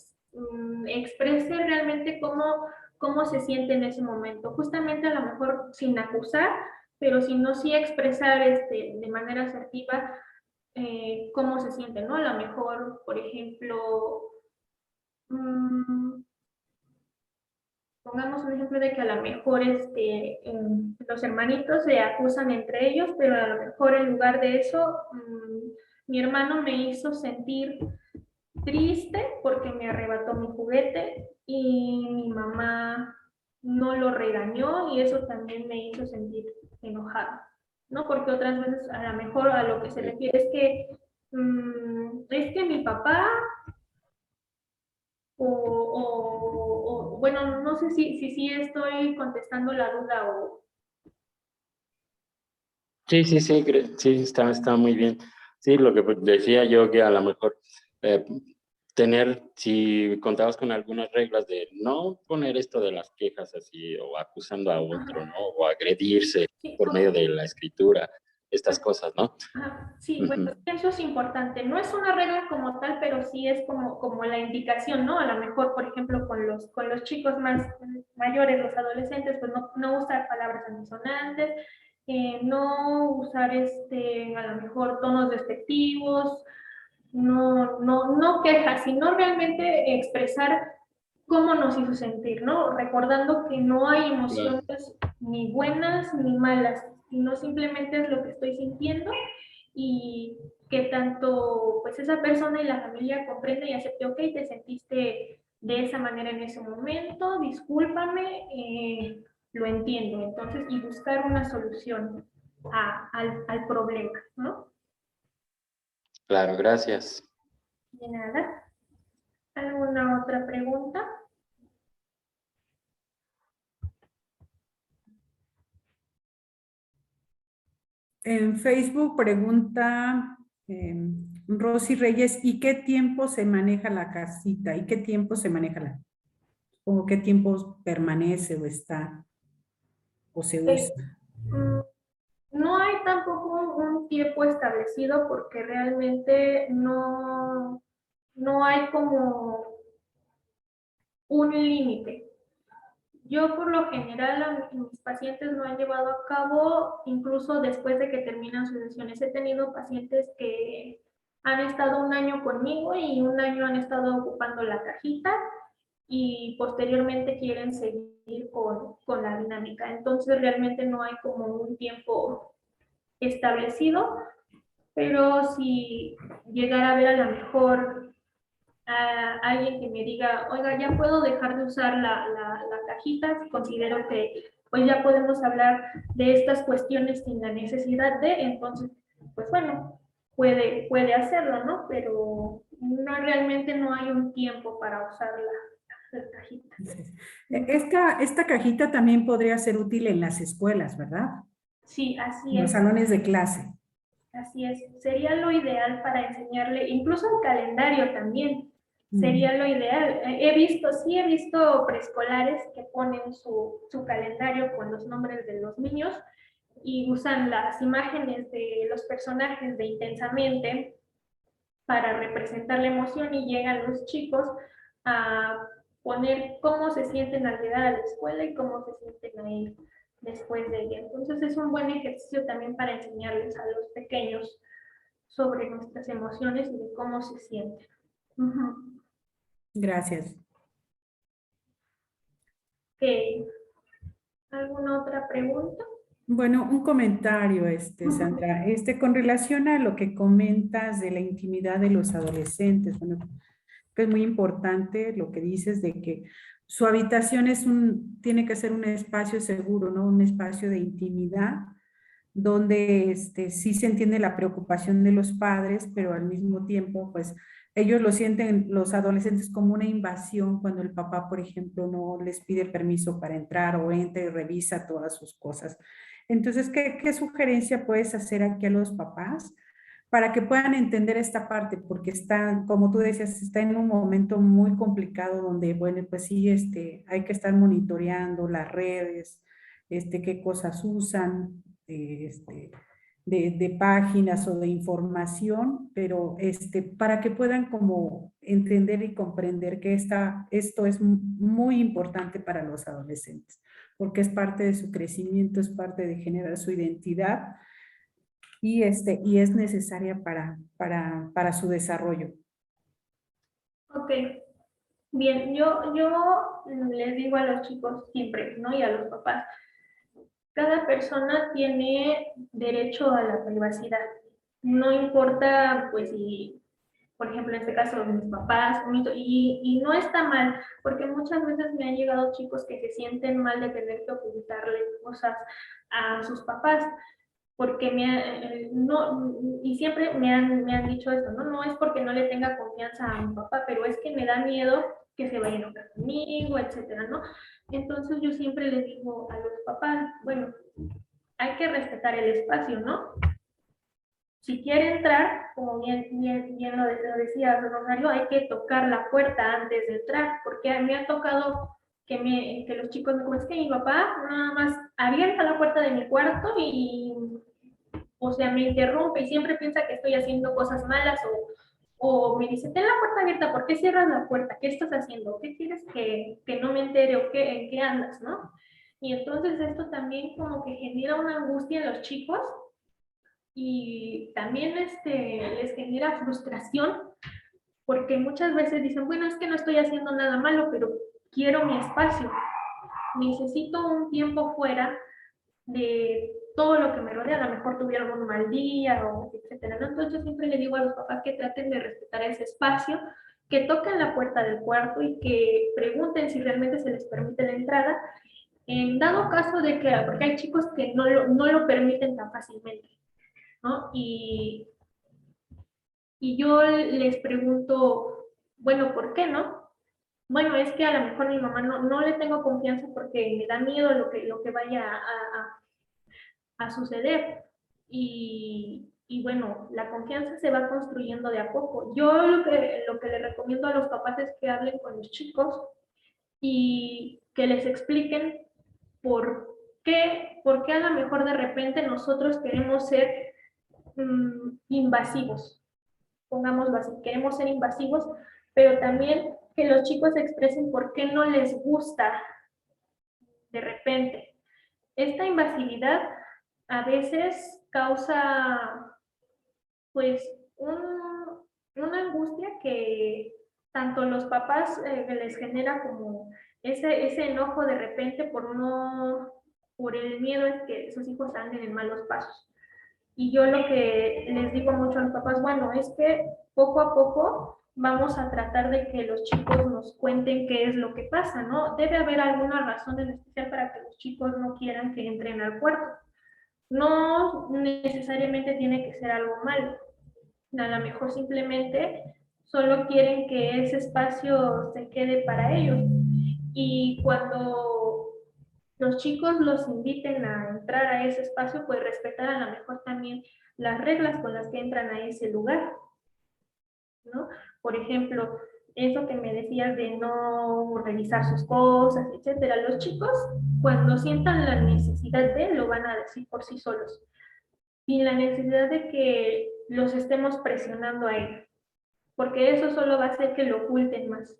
exprese realmente cómo se siente en ese momento. Justamente a lo mejor sin acusar, pero sino sí expresar de manera asertiva cómo se siente, ¿no? A lo mejor, por ejemplo, pongamos un ejemplo de que a lo mejor los hermanitos se acusan entre ellos, pero a lo mejor en lugar de eso, mi hermano me hizo sentir triste porque me arrebató mi juguete y mi mamá no lo regañó y eso también me hizo sentir enojada, ¿no? Porque otras veces a lo mejor a lo que se refiere es que mi papá bueno, no sé si estoy contestando la duda o... Sí, sí, sí, sí, está muy bien. Sí, lo que decía yo que a lo mejor si contabas con algunas reglas de no poner esto de las quejas así o acusando a otro, ¿no? O agredirse Sí, por medio de la escritura, estas cosas, ¿no? sí, bueno, eso es importante. No es una regla como tal, pero sí es como la indicación, ¿no? A lo mejor, por ejemplo, con los chicos más mayores, los adolescentes, pues no usar palabras altisonantes, no usar a lo mejor tonos despectivos, no quejas, sino realmente expresar cómo nos hizo sentir, ¿no? Recordando que no hay emociones ni buenas ni malas, sino simplemente es lo que estoy sintiendo y que tanto pues esa persona y la familia comprende y acepte, ok, te sentiste de esa manera en ese momento, discúlpame, lo entiendo, entonces, y buscar una solución al problema, ¿no? Claro, gracias. De nada. ¿Alguna otra pregunta? En Facebook pregunta Rosy Reyes, ¿y qué tiempo se maneja la casita? ¿Y qué tiempo se maneja o qué tiempo permanece o está o se usa? No hay tampoco un tiempo establecido porque realmente no hay como un límite. Yo por lo general mis pacientes lo han llevado a cabo incluso después de que terminan sus sesiones. He tenido pacientes que han estado un año conmigo y un año han estado ocupando la cajita y posteriormente quieren seguir con la dinámica. Entonces realmente no hay como un tiempo establecido, pero si llegara a ver a lo mejor a alguien que me diga, oiga, ya puedo dejar de usar la cajita, considero que pues ya podemos hablar de estas cuestiones sin la necesidad de, entonces, pues bueno, puede hacerlo, ¿no? Pero no, realmente no hay un tiempo para usar la cajita. Esta cajita también podría ser útil en las escuelas, ¿verdad? Sí, así En los es. salones de clase. Así es, sería lo ideal para enseñarle, incluso el calendario también, sería lo ideal. Sí he visto preescolares que ponen su calendario con los nombres de los niños y usan las imágenes de los personajes de Intensamente para representar la emoción y llegan los chicos a poner cómo se sienten al llegar a la escuela y cómo se sienten ahí después de ella. Entonces es un buen ejercicio también para enseñarles a los pequeños sobre nuestras emociones y de cómo se sienten. Gracias. Okay. ¿Alguna otra pregunta? Bueno, un comentario, Sandra, con relación a lo que comentas de la intimidad de los adolescentes, bueno, que es muy importante lo que dices de que su habitación tiene que ser un espacio seguro, ¿no? Un espacio de intimidad, donde sí se entiende la preocupación de los padres, pero al mismo tiempo, pues, ellos lo sienten, los adolescentes, como una invasión cuando el papá, por ejemplo, no les pide permiso para entrar o entra y revisa todas sus cosas. Entonces, ¿qué sugerencia puedes hacer aquí a los papás para que puedan entender esta parte, porque están, como tú decías, está en un momento muy complicado donde, bueno, pues sí, hay que estar monitoreando las redes, qué cosas usan, de páginas o de información, pero para que puedan como entender y comprender que esto es muy importante para los adolescentes, porque es parte de su crecimiento, es parte de generar su identidad y es necesaria para su desarrollo. Ok, bien, yo les digo a los chicos siempre, ¿no? Y a los papás, cada persona tiene derecho a la privacidad. No importa, pues, si, por ejemplo, en este caso, mis papás, y no está mal, porque muchas veces me han llegado chicos que se sienten mal de tener que ocultarle cosas a sus papás, porque no, y siempre me han dicho esto, ¿no? No es porque no le tenga confianza a mi papá, pero es que me da miedo que se vaya a enojar conmigo, etcétera, ¿no? Entonces yo siempre les digo a los papás, bueno, hay que respetar el espacio, ¿no? Si quiere entrar, como bien lo decía Rosario, hay que tocar la puerta antes de entrar, porque me ha tocado que los chicos me dicen, es que mi papá nada más abierta la puerta de mi cuarto o sea, me interrumpe y siempre piensa que estoy haciendo cosas malas o me dice, ten la puerta abierta, ¿por qué cierras la puerta? ¿Qué estás haciendo? ¿Qué quieres que no me entere o en qué andas, no? Y entonces esto también como que genera una angustia en los chicos y también les genera frustración porque muchas veces dicen, bueno, es que no estoy haciendo nada malo, pero quiero mi espacio. Necesito un tiempo fuera de todo lo que me rodea, a lo mejor tuvieron un mal día, o etcétera, ¿no? Entonces yo siempre le digo a los papás que traten de respetar ese espacio, que toquen la puerta del cuarto y que pregunten si realmente se les permite la entrada, en dado caso de que, porque hay chicos que no lo permiten tan fácilmente, ¿no? Y yo les pregunto, bueno, ¿por qué no? Bueno, es que a lo mejor mi mamá no le tengo confianza porque me da miedo lo que vaya a suceder. Y bueno, la confianza se va construyendo de a poco. Yo lo que le recomiendo a los papás es que hablen con los chicos y que les expliquen por qué a lo mejor de repente nosotros queremos ser invasivos, pongámoslo así, queremos ser invasivos, pero también que los chicos expresen por qué no les gusta de repente. Esta invasividad a veces causa pues una angustia que tanto los papás les genera como ese enojo de repente por el miedo de que sus hijos anden en malos pasos. Y yo lo que les digo mucho a los papás, bueno, es que poco a poco vamos a tratar de que los chicos nos cuenten qué es lo que pasa, ¿no? Debe haber alguna razón en especial para que los chicos no quieran que entren al cuarto. No necesariamente tiene que ser algo malo. A lo mejor simplemente solo quieren que ese espacio se quede para ellos. Y cuando los chicos los inviten a entrar a ese espacio, pues respetar a lo mejor también las reglas con las que entran a ese lugar, ¿no? Por ejemplo, eso que me decías de no revisar sus cosas, etcétera. Los chicos, cuando sientan la necesidad lo van a decir por sí solos, sin la necesidad de que los estemos presionando a ellos, porque eso solo va a hacer que lo oculten más.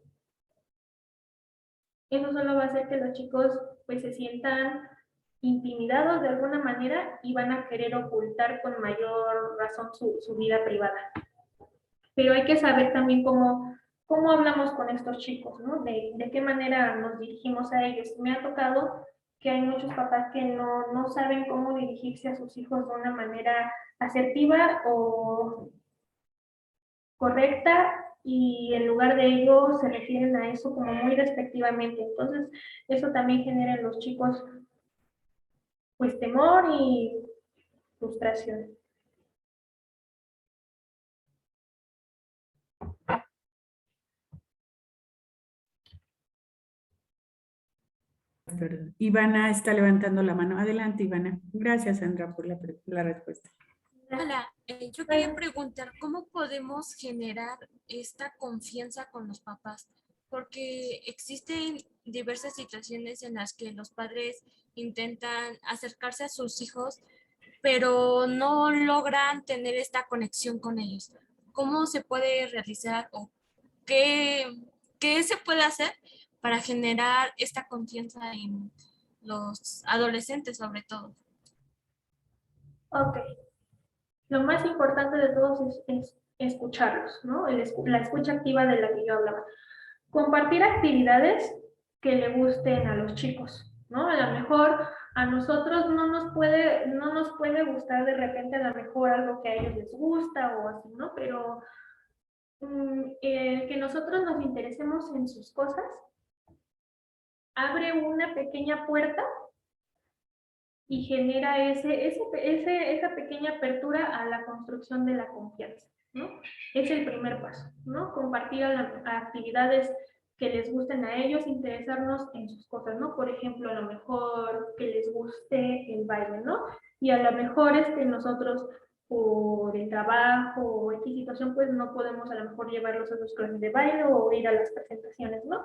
Eso solo va a hacer que los chicos pues se sientan intimidados de alguna manera y van a querer ocultar con mayor razón su vida privada. Pero hay que saber también cómo hablamos con estos chicos, ¿no? De qué manera nos dirigimos a ellos. Me ha tocado que hay muchos papás que no saben cómo dirigirse a sus hijos de una manera asertiva o correcta y en lugar de ello se refieren a eso como muy despectivamente. Entonces, eso también genera en los chicos pues temor y frustración. Ivana está levantando la mano. Adelante, Ivana. Gracias, Sandra, por la respuesta. Hola, yo quería preguntar, ¿cómo podemos generar esta confianza con los papás? Porque existen diversas situaciones en las que los padres intentan acercarse a sus hijos, pero no logran tener esta conexión con ellos. ¿Cómo se puede realizar o qué se puede hacer para generar esta confianza en los adolescentes sobre todo? Ok. Lo más importante de todos es escucharlos, ¿no? La escucha activa de la que yo hablaba. Compartir actividades que le gusten a los chicos, ¿no? A lo mejor a nosotros no nos puede gustar de repente a lo mejor algo que a ellos les gusta o así, ¿no? Pero que nosotros nos interesemos en sus cosas abre una pequeña puerta y genera esa pequeña apertura a la construcción de la confianza, ¿no? Es el primer paso, ¿no? Compartir actividades que les gusten a ellos, interesarnos en sus cosas, ¿no? Por ejemplo, a lo mejor que les guste el baile, ¿no? Y a lo mejor nosotros por el trabajo o X situación, pues no podemos a lo mejor llevarlos a sus clases de baile o ir a las presentaciones, ¿no?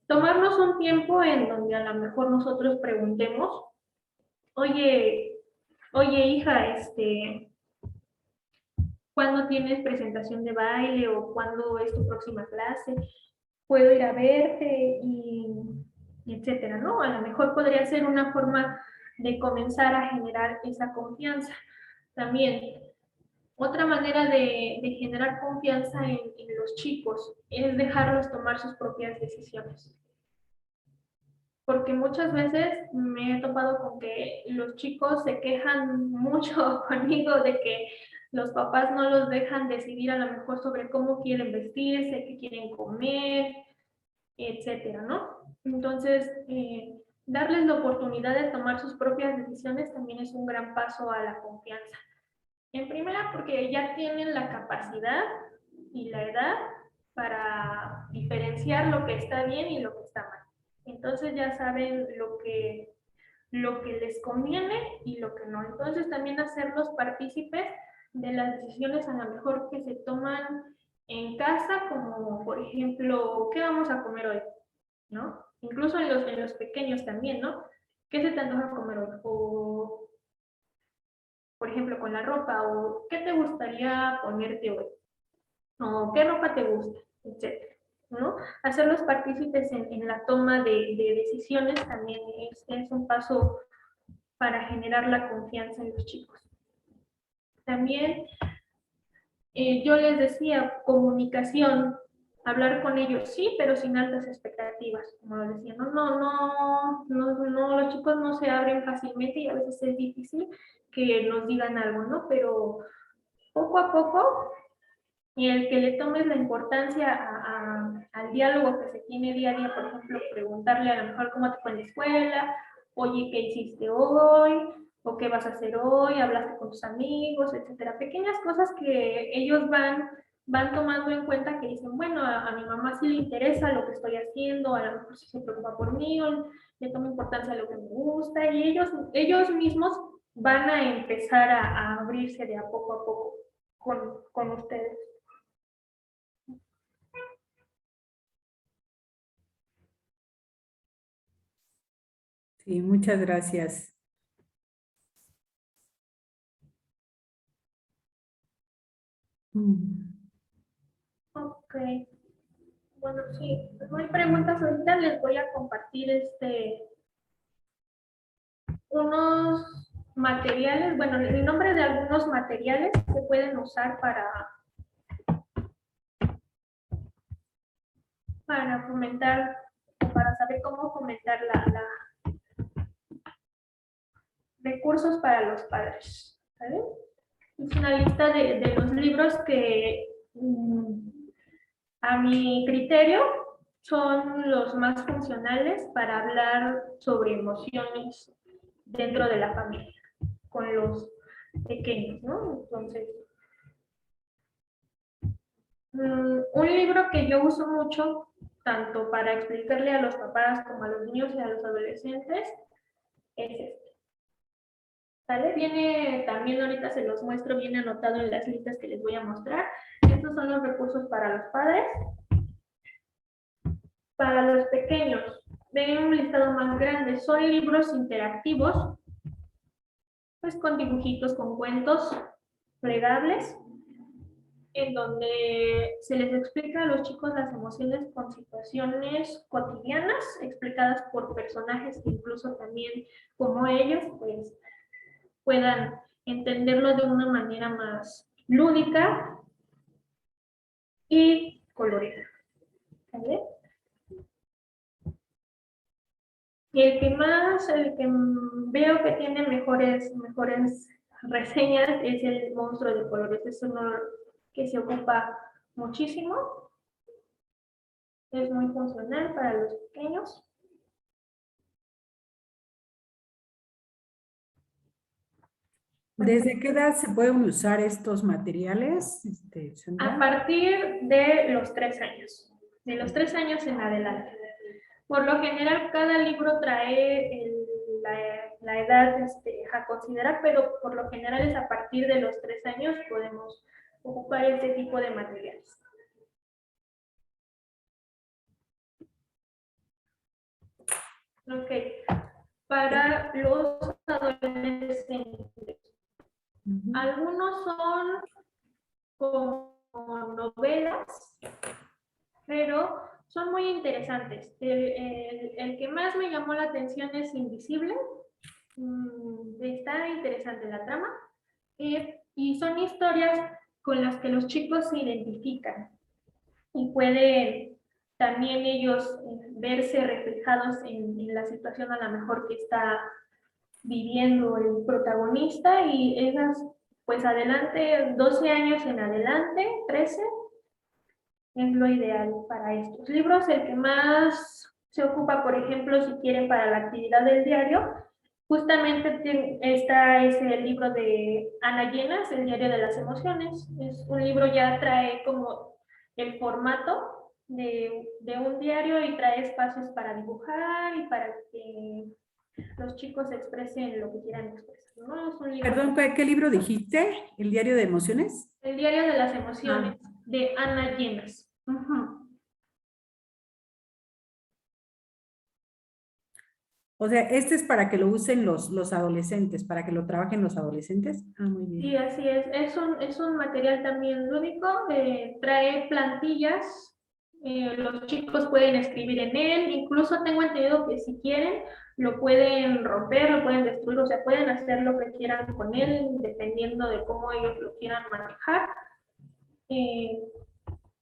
Tomarnos un tiempo en donde a lo mejor nosotros preguntemos, oye, hija, ¿cuándo tienes presentación de baile o cuándo es tu próxima clase? ¿Puedo ir a verte? Y etcétera, ¿no? A lo mejor podría ser una forma de comenzar a generar esa confianza. También, otra manera de generar confianza en los chicos es dejarlos tomar sus propias decisiones. Porque muchas veces me he topado con que los chicos se quejan mucho conmigo de que los papás no los dejan decidir a lo mejor sobre cómo quieren vestirse, qué quieren comer, etcétera, ¿no? Entonces, darles la oportunidad de tomar sus propias decisiones también es un gran paso a la confianza. En primera, porque ya tienen la capacidad y la edad para diferenciar lo que está bien y lo que está mal. Entonces ya saben lo que les conviene y lo que no. Entonces también hacerlos partícipes de las decisiones a lo mejor que se toman en casa, como por ejemplo, ¿qué vamos a comer hoy? ¿No? Incluso en los pequeños también, ¿no? ¿Qué se te antoja comer hoy? O, por ejemplo, con la ropa, o ¿qué te gustaría ponerte hoy? O ¿qué ropa te gusta? Etcétera, ¿no? Hacerlos partícipes en la toma de decisiones también es un paso para generar la confianza en los chicos. También yo les decía, comunicación, hablar con ellos, sí, pero sin altas expectativas, como lo decía, no, los chicos no se abren fácilmente y a veces es difícil que nos digan algo, ¿no? Pero poco a poco, y el que le tomes la importancia al diálogo que se tiene día a día, por ejemplo, preguntarle a lo mejor cómo te fue en la escuela, oye, ¿qué hiciste hoy? ¿O qué vas a hacer hoy? ¿Hablaste con tus amigos? Etcétera. Pequeñas cosas que ellos van tomando en cuenta que dicen, bueno, a mi mamá sí le interesa lo que estoy haciendo, a lo mejor sí se preocupa por mí, o le toma importancia a lo que me gusta, y ellos mismos van a empezar a abrirse de a poco con ustedes. Sí, muchas gracias. Ok. Bueno, sí, no hay preguntas ahorita, les voy a compartir unos materiales, bueno, el nombre de algunos materiales que pueden usar para fomentar, para saber cómo fomentar recursos para los padres. ¿Vale? Es una lista de los libros que a mi criterio son los más funcionales para hablar sobre emociones dentro de la familia, con los pequeños, ¿no? Entonces, un libro que yo uso mucho, tanto para explicarle a los papás como a los niños y a los adolescentes, es este. ¿Sale? Viene también, ahorita se los muestro, viene anotado en las listas que les voy a mostrar. Estos son los recursos para los padres. Para los pequeños, ven un listado más grande, son libros interactivos, pues con dibujitos, con cuentos plegables, en donde se les explica a los chicos las emociones con situaciones cotidianas, explicadas por personajes que incluso también como ellos, pues puedan entenderlo de una manera más lúdica y colorida. ¿Vale? Y el que veo que tiene mejores reseñas es el monstruo de colores. Es uno que se ocupa muchísimo. Es muy funcional para los pequeños. ¿Desde qué edad se pueden usar estos materiales, A Sandra? partir de los 3 años. De los 3 años en adelante. Por lo general, cada libro trae la edad a considerar, pero por lo general es a partir de los 3 años podemos ocupar este tipo de materiales. Ok, para los adolescentes, algunos son como novelas, pero son muy interesantes. El que más me llamó la atención es Invisible. Está interesante la trama. Y son historias con las que los chicos se identifican y pueden también ellos verse reflejados en la situación a lo mejor que está viviendo el protagonista, y esas, pues adelante, 12 años en adelante, 13, es lo ideal para estos libros. El que más se ocupa, por ejemplo, si quieren para la actividad del diario, justamente esta es el libro de Ana Llenas, El diario de las emociones. Es un libro, ya trae como el formato de un diario y trae espacios para dibujar y para que los chicos expresen lo que quieran expresar, ¿no? Es un libro. Perdón, ¿qué libro dijiste? ¿El diario de emociones? El diario de las emociones, de Ana Llenas. O sea, este es para que lo usen los adolescentes, para que lo trabajen los adolescentes. Ah, muy bien. Sí, así es. Es un material también lúdico, trae plantillas, los chicos pueden escribir en él, incluso tengo entendido que si quieren lo pueden romper, lo pueden destruir, o sea, pueden hacer lo que quieran con él, dependiendo de cómo ellos lo quieran manejar.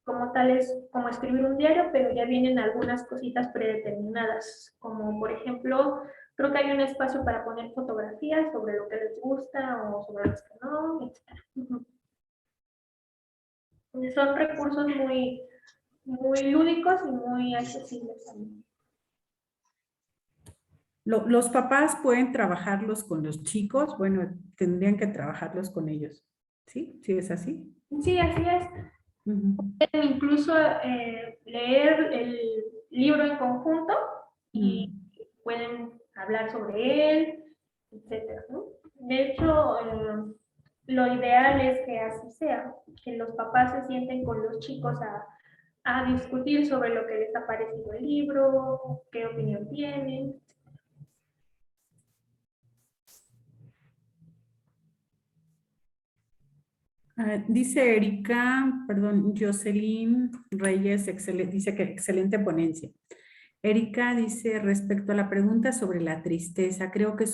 Como tal es como escribir un diario, pero ya vienen algunas cositas predeterminadas, como por ejemplo, creo que hay un espacio para poner fotografías sobre lo que les gusta o sobre los que no, etc. Son recursos muy, muy lúdicos y muy accesibles también. Los papás pueden trabajarlos con los chicos, bueno, tendrían que trabajarlos con ellos. ¿Sí? ¿Sí es así? Sí, así es. Pueden incluso leer el libro en conjunto y pueden hablar sobre él, etc. ¿no? De hecho, lo ideal es que así sea, que los papás se sienten con los chicos a discutir sobre lo que les ha parecido el libro, qué opinión tienen. Dice Erika, perdón, Jocelyn Reyes, dice que excelente ponencia. Erika dice, respecto a la pregunta sobre la tristeza, creo que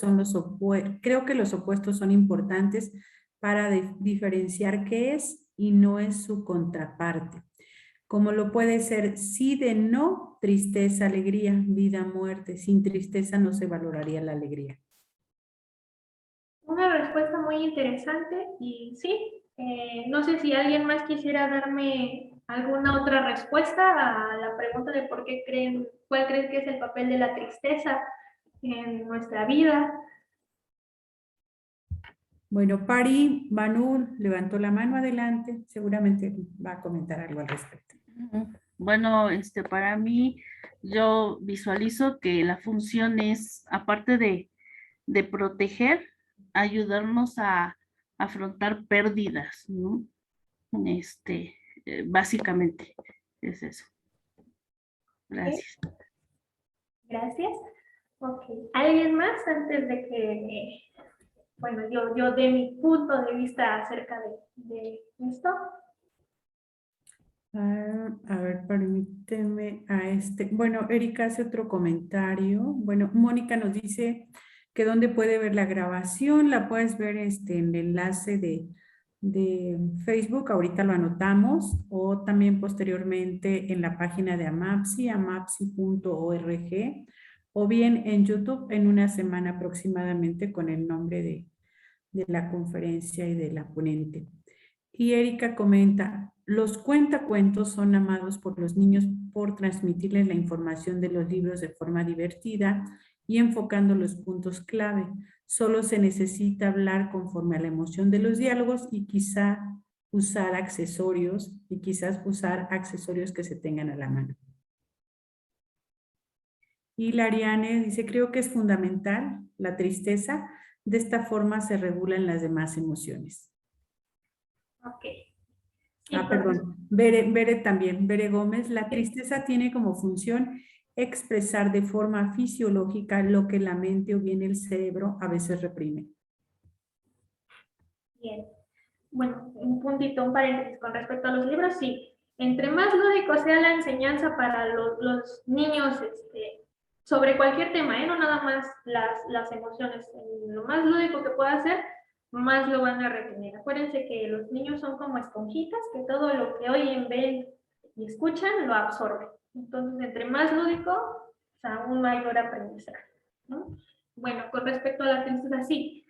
los opuestos son importantes para diferenciar qué es y no es su contraparte. Como lo puede ser sí de no, tristeza, alegría, vida, muerte. Sin tristeza no se valoraría la alegría. Una respuesta muy interesante y sí, no sé si alguien más quisiera darme alguna otra respuesta a la pregunta de cuál creen que es el papel de la tristeza en nuestra vida. Bueno, Pari Manu levantó la mano adelante, seguramente va a comentar algo al respecto. Bueno, para mí, yo visualizo que la función es, aparte de proteger, ayudarnos a afrontar pérdidas, ¿no? Básicamente es eso. Gracias. Gracias. Ok. ¿Alguien más antes de que, bueno, yo dé mi punto de vista acerca de esto? A ver, permíteme Bueno, Erika hace otro comentario. Bueno, Mónica nos dice que dónde puede ver la grabación. La puedes ver en el enlace de Facebook, ahorita lo anotamos, o también posteriormente en la página de AMAPSI, amapsi.org, o bien en YouTube en una semana aproximadamente con el nombre de la conferencia y de la ponente. Y Erika comenta, los cuentacuentos son amados por los niños por transmitirles la información de los libros de forma divertida y enfocando los puntos clave. Solo se necesita hablar conforme a la emoción de los diálogos y quizás usar accesorios que se tengan a la mano. Y la Ariane dice, creo que es fundamental la tristeza. De esta forma se regulan las demás emociones. Ok. Perdón. Bere también. Bere Gómez, la tristeza tiene como función expresar de forma fisiológica lo que la mente o bien el cerebro a veces reprime. Bien. Bueno, un puntito, un paréntesis con respecto a los libros, sí. Entre más lúdico sea la enseñanza para los niños sobre cualquier tema, no nada más las emociones, lo más lúdico que pueda ser, más lo van a retener. Acuérdense que los niños son como esponjitas, que todo lo que oyen, ven y escuchan lo absorben. Entonces, entre más lúdico, o sea, un mayor aprendizaje, ¿no? Bueno, con respecto a la tristeza, sí.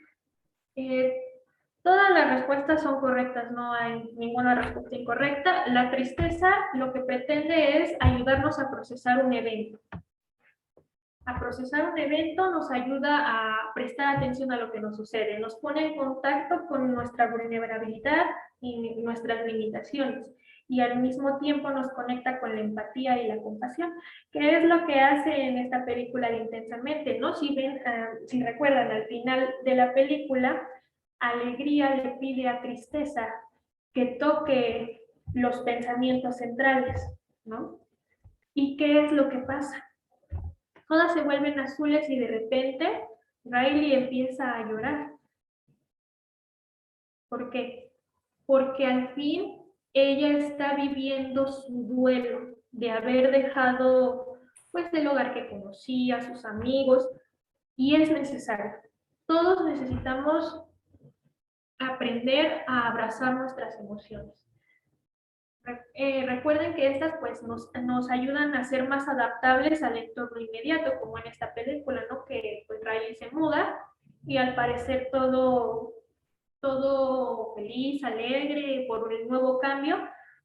Todas las respuestas son correctas, no hay ninguna respuesta incorrecta. La tristeza lo que pretende es ayudarnos a procesar un evento. A procesar un evento nos ayuda a prestar atención a lo que nos sucede, nos pone en contacto con nuestra vulnerabilidad y nuestras limitaciones, y al mismo tiempo nos conecta con la empatía y la compasión, que es lo que hace en esta película de Intensamente, ¿no? Si recuerdan, al final de la película, Alegría le pide a Tristeza que toque los pensamientos centrales, ¿no? ¿Y qué es lo que pasa? Todas se vuelven azules y de repente Riley empieza a llorar. ¿Por qué? Porque al fin ella está viviendo su duelo de haber dejado pues el hogar que conocía, sus amigos, y es necesario. Todos necesitamos aprender a abrazar nuestras emociones. Recuerden que estas pues nos ayudan a ser más adaptables al entorno inmediato, como en esta película, ¿no? Que pues Riley se muda y al parecer todo feliz, alegre por el nuevo cambio,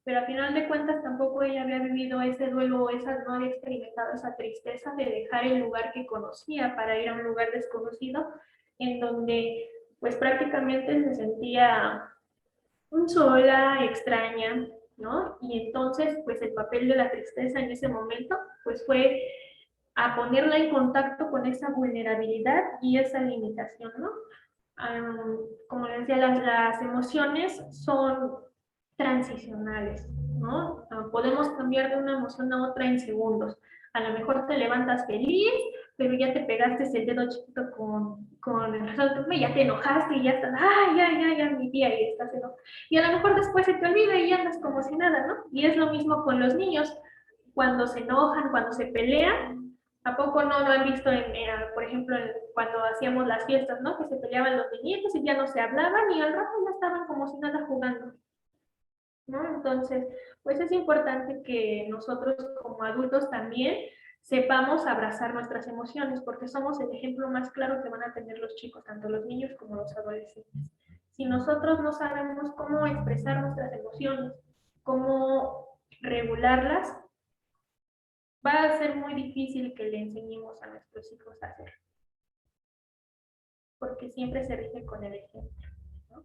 pero al final de cuentas tampoco ella había vivido ese duelo, no había experimentado esa tristeza de dejar el lugar que conocía para ir a un lugar desconocido, en donde pues prácticamente se sentía sola, extraña, ¿no? Y entonces, pues el papel de la tristeza en ese momento, pues fue a ponerla en contacto con esa vulnerabilidad y esa limitación, ¿no? Como les decía, las emociones son transicionales, ¿no? Podemos cambiar de una emoción a otra en segundos. A lo mejor te levantas feliz, pero ya te pegaste el dedo chiquito con el resalto y ya te enojaste y ya estás, ¡ay, ya, mi tía! Y estás enojado. Y a lo mejor después se te olvida y andas como si nada, ¿no? Y es lo mismo con los niños. Cuando se enojan, cuando se pelean, ¿a poco no lo han visto, por ejemplo, cuando hacíamos las fiestas, ¿no? Que se peleaban los niñitos y ya no se hablaban y al rato ya estaban como si nada jugando, ¿no? Entonces, pues es importante que nosotros como adultos también sepamos abrazar nuestras emociones, porque somos el ejemplo más claro que van a tener los chicos, tanto los niños como los adolescentes. Si nosotros no sabemos cómo expresar nuestras emociones, cómo regularlas, va a ser muy difícil que le enseñemos a nuestros hijos a hacerlo, porque siempre se rige con el ejemplo, ¿no?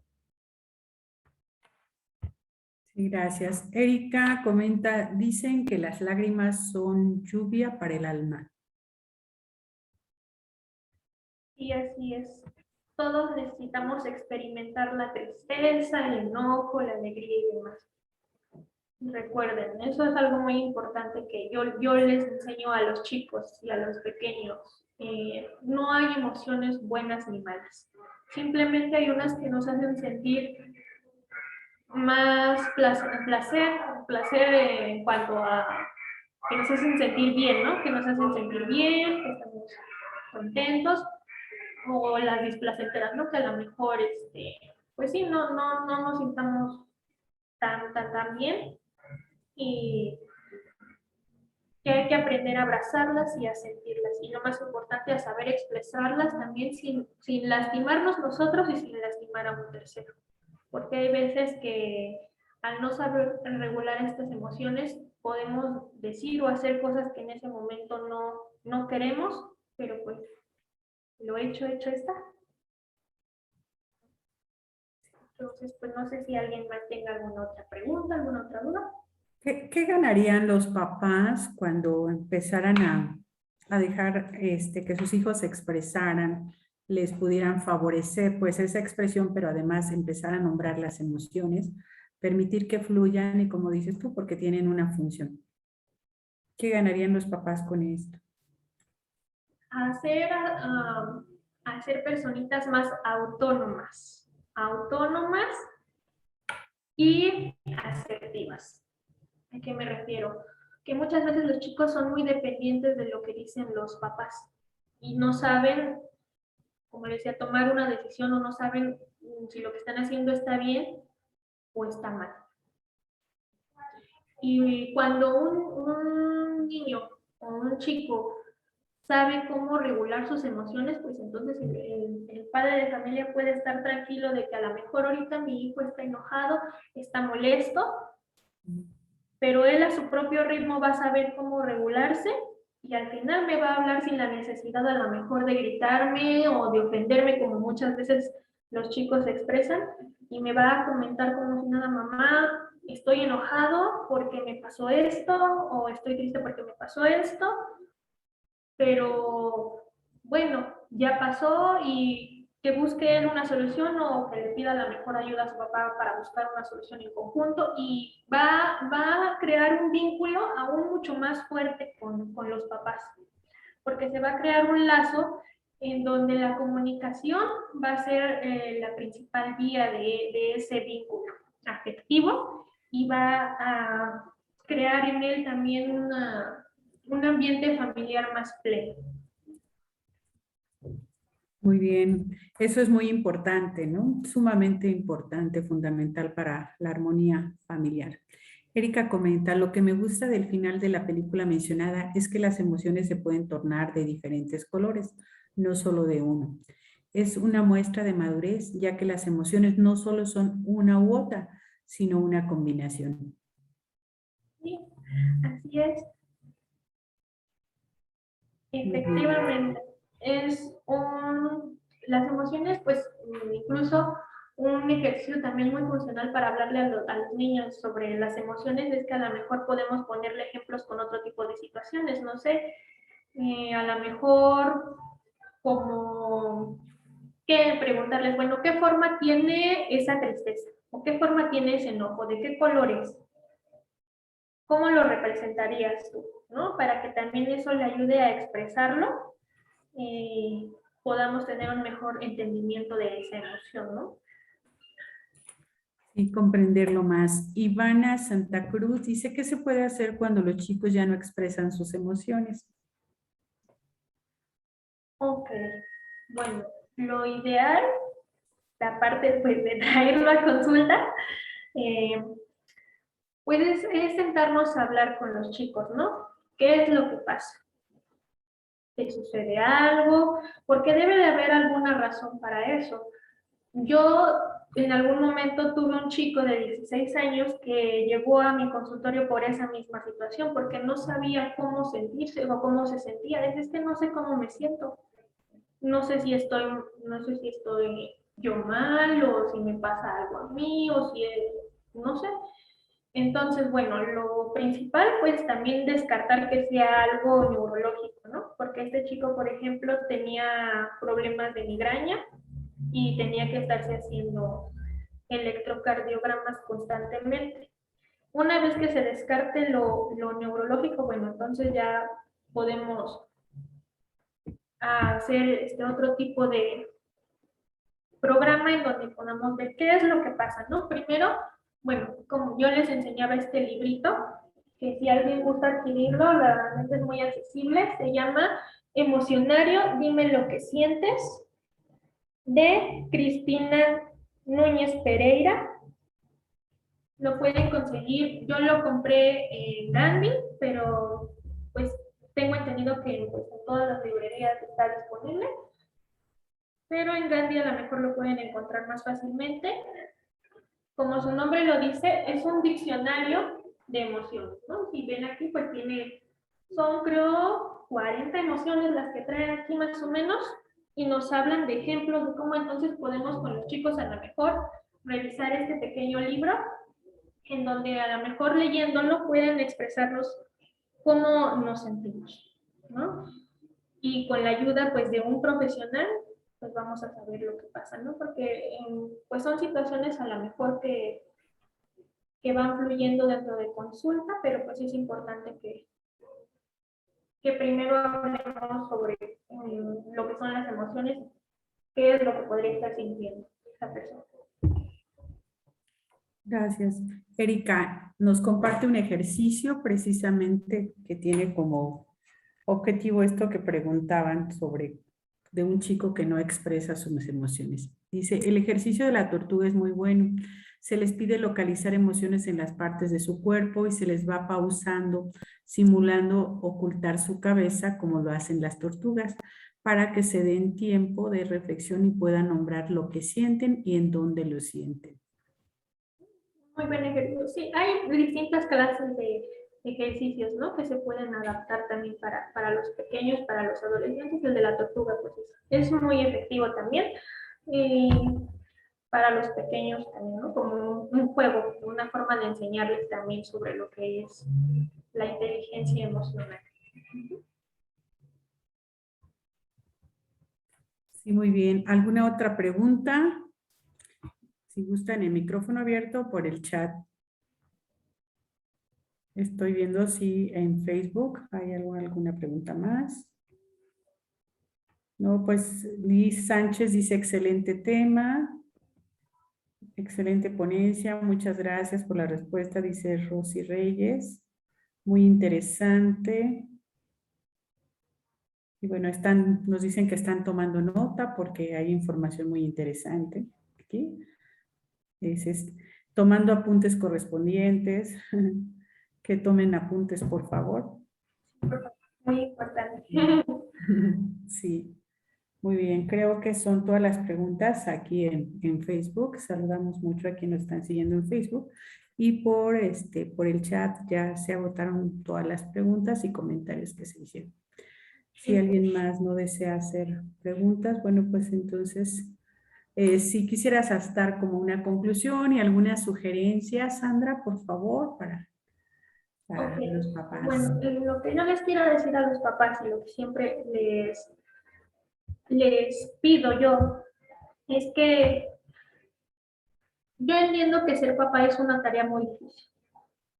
Sí, gracias. Erika comenta, dicen que las lágrimas son lluvia para el alma. Y así es. todos necesitamos experimentar la tristeza, el enojo, la alegría y demás. Recuerden, eso es algo muy importante que yo les enseño a los chicos y a los pequeños. No hay emociones buenas ni malas. Simplemente hay unas que nos hacen sentir más placer en cuanto a que nos hacen sentir bien, ¿no? Que nos hacen sentir bien, que estamos contentos, o las displacenteras, ¿no? Que a lo mejor, pues sí, no nos sintamos tan bien, y que hay que aprender a abrazarlas y a sentirlas, y lo más importante, a saber expresarlas también sin lastimarnos nosotros y sin lastimar a un tercero, porque hay veces que al no saber regular estas emociones podemos decir o hacer cosas que en ese momento no queremos, pero pues lo hecho está. Entonces, pues no sé si alguien más tenga alguna otra pregunta, alguna otra duda. ¿Qué ganarían los papás cuando empezaran a dejar que sus hijos se expresaran, les pudieran favorecer pues esa expresión, pero además empezar a nombrar las emociones, permitir que fluyan y como dices tú, porque tienen una función? ¿Qué ganarían los papás con esto? Hacer personitas más autónomas y asertivas. ¿A qué me refiero? Que muchas veces los chicos son muy dependientes de lo que dicen los papás y no saben, como les decía, tomar una decisión, o no saben si lo que están haciendo está bien o está mal. Y cuando un niño o un chico sabe cómo regular sus emociones, pues entonces el padre de familia puede estar tranquilo de que a lo mejor ahorita mi hijo está enojado, está molesto, pero él a su propio ritmo va a saber cómo regularse, y al final me va a hablar sin la necesidad a lo mejor de gritarme o de ofenderme, como muchas veces los chicos se expresan, y me va a comentar como si nada: mamá, estoy enojado porque me pasó esto, o estoy triste porque me pasó esto, pero bueno, ya pasó, y que busque él una solución, o que le pida la mejor ayuda a su papá para buscar una solución en conjunto, y va a crear un vínculo aún mucho más fuerte con los papás, porque se va a crear un lazo en donde la comunicación va a ser la principal vía de ese vínculo afectivo, y va a crear en él también un ambiente familiar más pleno. Muy bien, eso es muy importante, ¿no? Sumamente importante, fundamental para la armonía familiar. Erika comenta: lo que me gusta del final de la película mencionada es que las emociones se pueden tornar de diferentes colores, no solo de uno. Es una muestra de madurez, ya que las emociones no solo son una u otra, sino una combinación. Sí, así es. Efectivamente, las emociones, pues incluso un ejercicio también muy funcional para hablarle a los niños sobre las emociones es que a lo mejor podemos ponerle ejemplos con otro tipo de situaciones, no sé, a lo mejor como que preguntarles, bueno, ¿qué forma tiene esa tristeza? ¿O qué forma tiene ese enojo? ¿De qué colores? ¿Cómo lo representarías tú? ¿No? Para que también eso le ayude a expresarlo y podamos tener un mejor entendimiento de esa emoción, ¿no? Y comprenderlo más. Ivana Santa Cruz dice: ¿qué se puede hacer cuando los chicos ya no expresan sus emociones? Ok, bueno, lo ideal, aparte pues, de traerlo a consulta, pues es sentarnos a hablar con los chicos, ¿no? ¿Qué es lo que pasa? ¿Te sucede algo? Porque debe de haber alguna razón para eso. Yo en algún momento tuve un chico de 16 años que llegó a mi consultorio por esa misma situación, porque no sabía cómo sentirse o cómo se sentía. Es que no sé cómo me siento. No sé si estoy yo mal, o si me pasa algo a mí, o si no sé. Entonces, bueno, lo principal, pues también descartar que sea algo neurológico, ¿no? Porque este chico, por ejemplo, tenía problemas de migraña, y tenía que estarse haciendo electrocardiogramas constantemente. Una vez que se descarte lo neurológico, bueno, entonces ya podemos hacer otro tipo de programa en donde podamos ver qué es lo que pasa, ¿no? Primero, bueno, como yo les enseñaba este librito, que si alguien gusta adquirirlo, realmente es muy accesible, se llama Emocionario, dime lo que sientes, de Cristina Núñez Pereira. Lo pueden conseguir, yo lo compré en Gandhi, pero pues tengo entendido que pues, en todas las librerías está disponible, pero en Gandhi a lo mejor lo pueden encontrar más fácilmente. Como su nombre lo dice, es un diccionario de emociones, ¿no? Si ven aquí, pues son creo 40 emociones las que traen aquí más o menos, y nos hablan de ejemplos de cómo entonces podemos con los chicos a lo mejor revisar este pequeño libro, en donde a lo mejor leyéndolo pueden expresarnos cómo nos sentimos, ¿no? Y con la ayuda pues de un profesional, pues vamos a saber lo que pasa, ¿no? Porque pues son situaciones a lo mejor que van fluyendo dentro de consulta, pero pues es importante que primero hablemos sobre lo que son las emociones, qué es lo que podría estar sintiendo esa persona. Gracias. Erika, nos comparte un ejercicio precisamente que tiene como objetivo esto que preguntaban sobre de un chico que no expresa sus emociones. Dice, el ejercicio de la tortuga es muy bueno. Se les pide localizar emociones en las partes de su cuerpo y se les va pausando, simulando ocultar su cabeza como lo hacen las tortugas, para que se den tiempo de reflexión y puedan nombrar lo que sienten y en dónde lo sienten. Muy buen ejercicio. Sí, hay distintas clases de ejercicios, ¿no? Que se pueden adaptar también para los pequeños, para los adolescentes. El de la tortuga, pues es muy efectivo también. Y para los pequeños también, ¿no? Como un juego, una forma de enseñarles también sobre lo que es la inteligencia emocional. Sí, muy bien. ¿Alguna otra pregunta? Si gustan, el micrófono abierto por el chat. Estoy viendo si en Facebook hay alguna pregunta más. No, pues Liz Sánchez dice excelente tema, excelente ponencia, muchas gracias por la respuesta, dice Rosy Reyes, muy interesante. Y bueno, nos dicen que están tomando nota porque hay información muy interesante aquí. Tomando apuntes correspondientes, que tomen apuntes, por favor. Muy importante. Sí, muy bien. Creo que son todas las preguntas aquí en Facebook. Saludamos mucho a quienes nos están siguiendo en Facebook. Y por el chat ya se agotaron todas las preguntas y comentarios que se hicieron. Si alguien más no desea hacer preguntas, bueno, pues entonces, si quisieras dar como una conclusión y alguna sugerencia, Sandra, por favor, para Okay. los papás. Bueno, lo que yo les quiero decir a los papás y lo que siempre les pido yo es que yo entiendo que ser papá es una tarea muy difícil,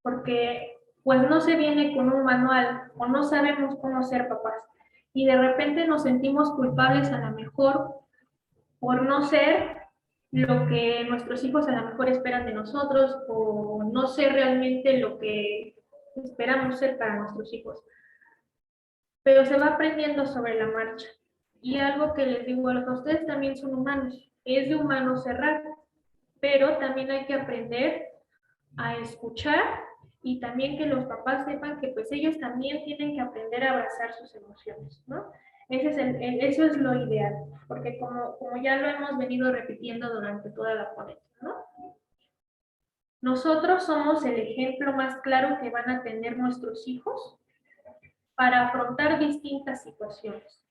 porque pues no se viene con un manual o no sabemos cómo ser papás y de repente nos sentimos culpables a lo mejor por no ser lo que nuestros hijos a lo mejor esperan de nosotros o no ser realmente lo que esperamos ser para nuestros hijos. Pero se va aprendiendo sobre la marcha. Y algo que les digo a los dos, ustedes también son humanos, es de humanos cerrar, pero también hay que aprender a escuchar y también que los papás sepan que pues ellos también tienen que aprender a abrazar sus emociones, ¿no? Eso es lo ideal, porque como ya lo hemos venido repitiendo durante toda la ponencia, ¿no? Nosotros somos el ejemplo más claro que van a tener nuestros hijos para afrontar distintas situaciones.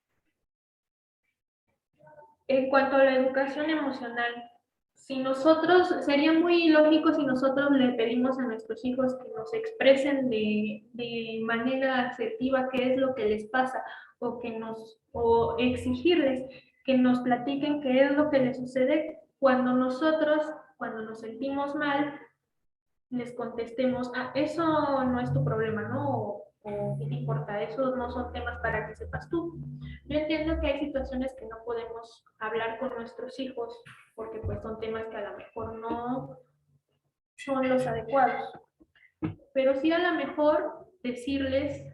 En cuanto a la educación emocional, sería muy lógico si nosotros le pedimos a nuestros hijos que nos expresen de manera asertiva qué es lo que les pasa o exigirles que nos platiquen qué es lo que les sucede cuando nosotros, cuando nos sentimos mal, les contestemos, ah, eso no es tu problema, ¿no? O ¿qué te importa? Esos no son temas para que sepas tú. Yo entiendo que hay situaciones que no podemos hablar con nuestros hijos porque pues son temas que a lo mejor no son los adecuados. Pero sí a lo mejor decirles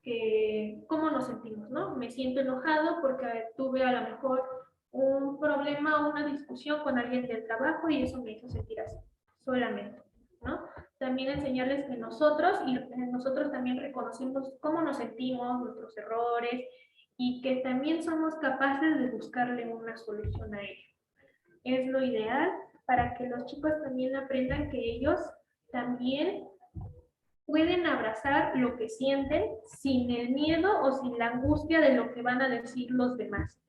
que cómo nos sentimos, ¿no? Me siento enojado porque tuve a lo mejor un problema o una discusión con alguien del trabajo y eso me hizo sentir así, solamente, ¿no? También enseñarles que nosotros también reconocemos cómo nos sentimos, nuestros errores y que también somos capaces de buscarle una solución a ello. Es lo ideal para que los chicos también aprendan que ellos también pueden abrazar lo que sienten sin el miedo o sin la angustia de lo que van a decir los demás.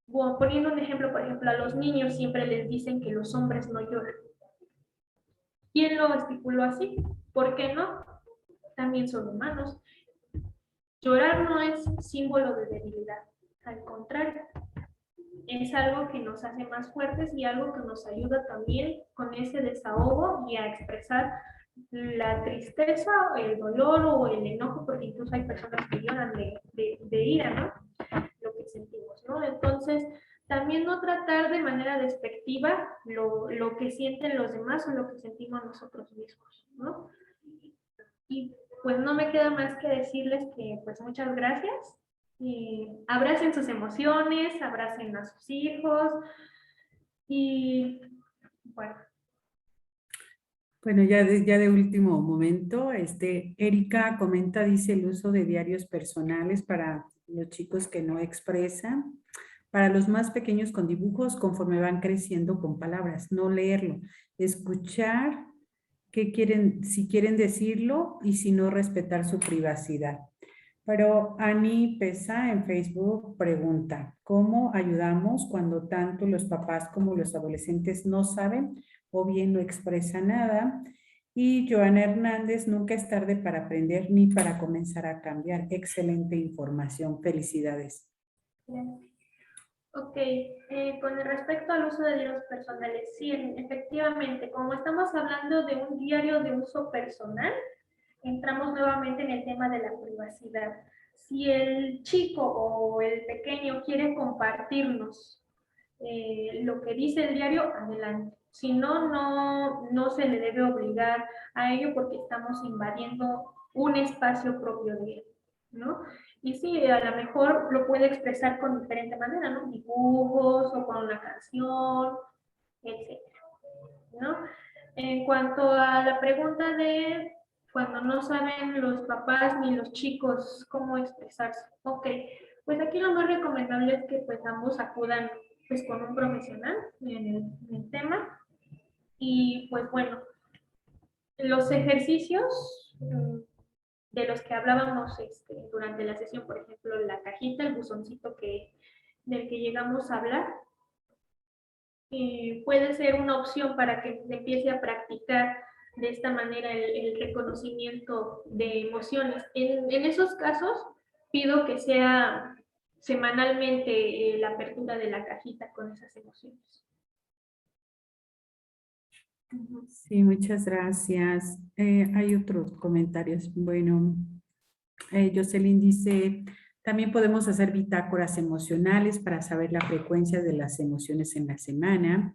Bueno, poniendo un ejemplo, por ejemplo, a los niños siempre les dicen que los hombres no lloran. ¿Quién lo estipuló así? ¿Por qué no? También son humanos. Llorar no es símbolo de debilidad, al contrario, es algo que nos hace más fuertes y algo que nos ayuda también con ese desahogo y a expresar la tristeza, el dolor o el enojo, porque incluso hay personas que lloran de ira, ¿no? Lo que sentimos, ¿no? Entonces, también no tratar de manera despectiva lo que sienten los demás o lo que sentimos nosotros mismos, ¿no? Y pues no me queda más que decirles que pues muchas gracias. Abracen sus emociones, abracen a sus hijos y bueno. Bueno, ya de último momento, Erika comenta, dice el uso de diarios personales para los chicos que no expresan, para los más pequeños con dibujos conforme van creciendo con palabras, no leerlo, escuchar qué quieren, si quieren decirlo y si no respetar su privacidad. Pero Ani Pesa en Facebook pregunta, ¿cómo ayudamos cuando tanto los papás como los adolescentes no saben o bien no expresan nada? Y Joana Hernández, nunca es tarde para aprender ni para comenzar a cambiar. Excelente información, felicidades. Ok, con respecto al uso de diarios personales, sí, efectivamente, como estamos hablando de un diario de uso personal, entramos nuevamente en el tema de la privacidad. Si el chico o el pequeño quiere compartirnos lo que dice el diario, adelante. Si no, no se le debe obligar a ello porque estamos invadiendo un espacio propio de él, ¿no? Y sí, a lo mejor lo puede expresar con diferente manera, ¿no? Dibujos o con una canción, etcétera, ¿no? En cuanto a la pregunta de cuando no saben los papás ni los chicos cómo expresarse, ok, pues aquí lo más recomendable es que pues ambos acudan pues con un profesional en el tema y pues bueno, los ejercicios de los que hablábamos durante la sesión, por ejemplo, la cajita, el buzoncito del que llegamos a hablar, puede ser una opción para que se empiece a practicar de esta manera el reconocimiento de emociones. En esos casos, pido que sea semanalmente la apertura de la cajita con esas emociones. Sí, muchas gracias. Hay otros comentarios. Bueno, Jocelyn dice, también podemos hacer bitácoras emocionales para saber la frecuencia de las emociones en la semana.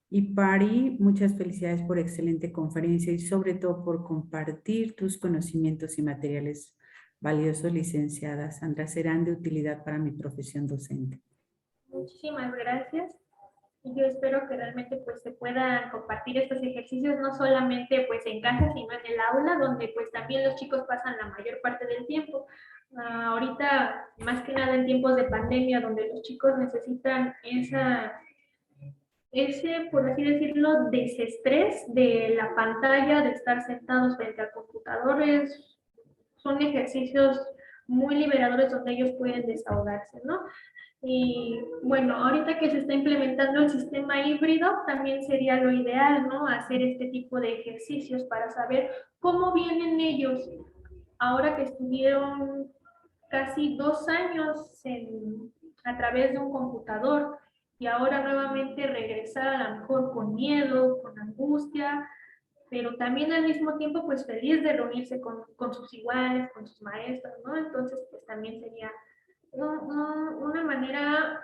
Y Pari, muchas felicidades por excelente conferencia y sobre todo por compartir tus conocimientos y materiales valiosos, licenciada Sandra. Serán de utilidad para mi profesión docente. Muchísimas gracias. Y yo espero que realmente pues se puedan compartir estos ejercicios no solamente pues en casa, sino en el aula, donde pues también los chicos pasan la mayor parte del tiempo. Ahorita, más que nada en tiempos de pandemia, donde los chicos necesitan ese, por así decirlo, desestrés de la pantalla, de estar sentados frente a computadores, son ejercicios muy liberadores donde ellos pueden desahogarse, ¿no? Y bueno, ahorita que se está implementando el sistema híbrido, también sería lo ideal, ¿no? Hacer este tipo de ejercicios para saber cómo vienen ellos ahora que estuvieron casi 2 años a través de un computador y ahora nuevamente regresar a lo mejor con miedo, con angustia, pero también al mismo tiempo pues feliz de reunirse con sus iguales, con sus maestros, ¿no? Entonces pues también sería una manera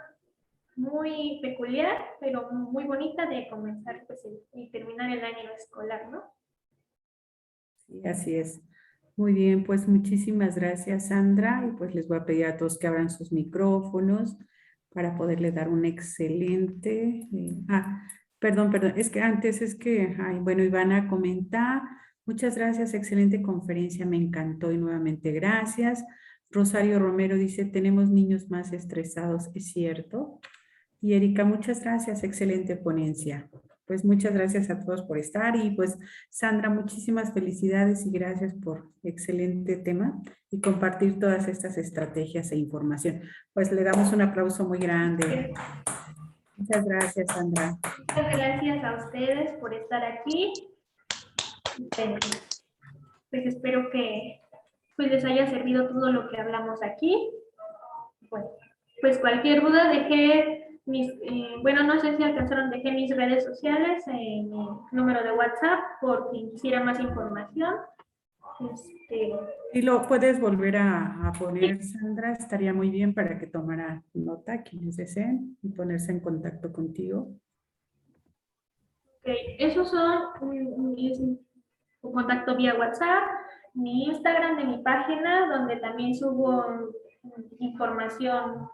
muy peculiar, pero muy bonita de comenzar pues y terminar el año escolar, ¿no? Sí, así es. Muy bien, pues muchísimas gracias, Sandra. Y pues les voy a pedir a todos que abran sus micrófonos para poderle dar un excelente... perdón, es que antes bueno, Ivana comenta, muchas gracias, excelente conferencia, me encantó y nuevamente gracias. Rosario Romero dice, tenemos niños más estresados, ¿es cierto? Y Erika, muchas gracias, excelente ponencia. Pues muchas gracias a todos por estar y pues Sandra, muchísimas felicidades y gracias por excelente tema y compartir todas estas estrategias e información. Pues le damos un aplauso muy grande. Muchas gracias, Sandra. Muchas gracias a ustedes por estar aquí. Pues espero que pues les haya servido todo lo que hablamos aquí. Bueno, pues cualquier duda dejé bueno, no sé si alcanzaron, dejé mis redes sociales, mi número de WhatsApp por quien quisiera más información. Si lo puedes volver a poner, Sandra, estaría muy bien para que tomara nota quienes deseen y ponerse en contacto contigo. Ok, esos son mis contacto vía WhatsApp, mi Instagram de mi página, donde también subo información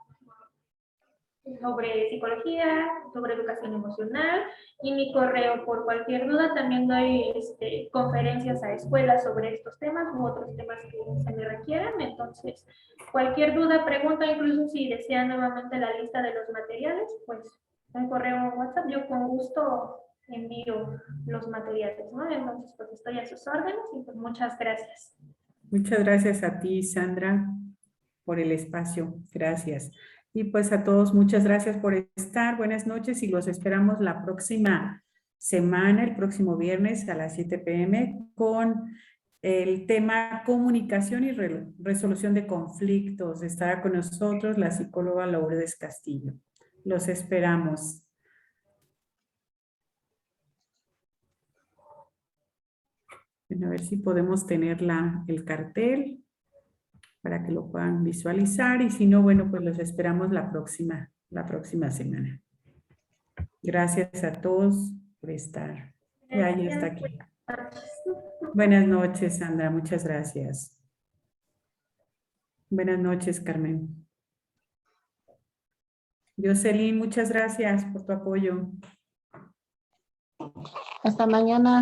sobre psicología, sobre educación emocional, y mi correo por cualquier duda. También doy conferencias a escuelas sobre estos temas u otros temas que se me requieran. Entonces, cualquier duda, pregunta, incluso si desean nuevamente la lista de los materiales, pues un correo o WhatsApp, yo con gusto envío los materiales, ¿no? Entonces, pues estoy a sus órdenes y pues muchas gracias. Muchas gracias a ti, Sandra, por el espacio. Gracias. Y pues a todos, muchas gracias por estar. Buenas noches y los esperamos la próxima semana, el próximo viernes a las 7 p.m. con el tema comunicación y resolución de conflictos. Estará con nosotros la psicóloga Lourdes Castillo. Los esperamos. Bueno, a ver si podemos tener el cartel para que lo puedan visualizar y si no, bueno, pues los esperamos la próxima semana. Gracias a todos por estar. Ya está aquí. Buenas noches, Sandra, muchas gracias. Buenas noches, Carmen. Jocelyn, muchas gracias por tu apoyo. Hasta mañana.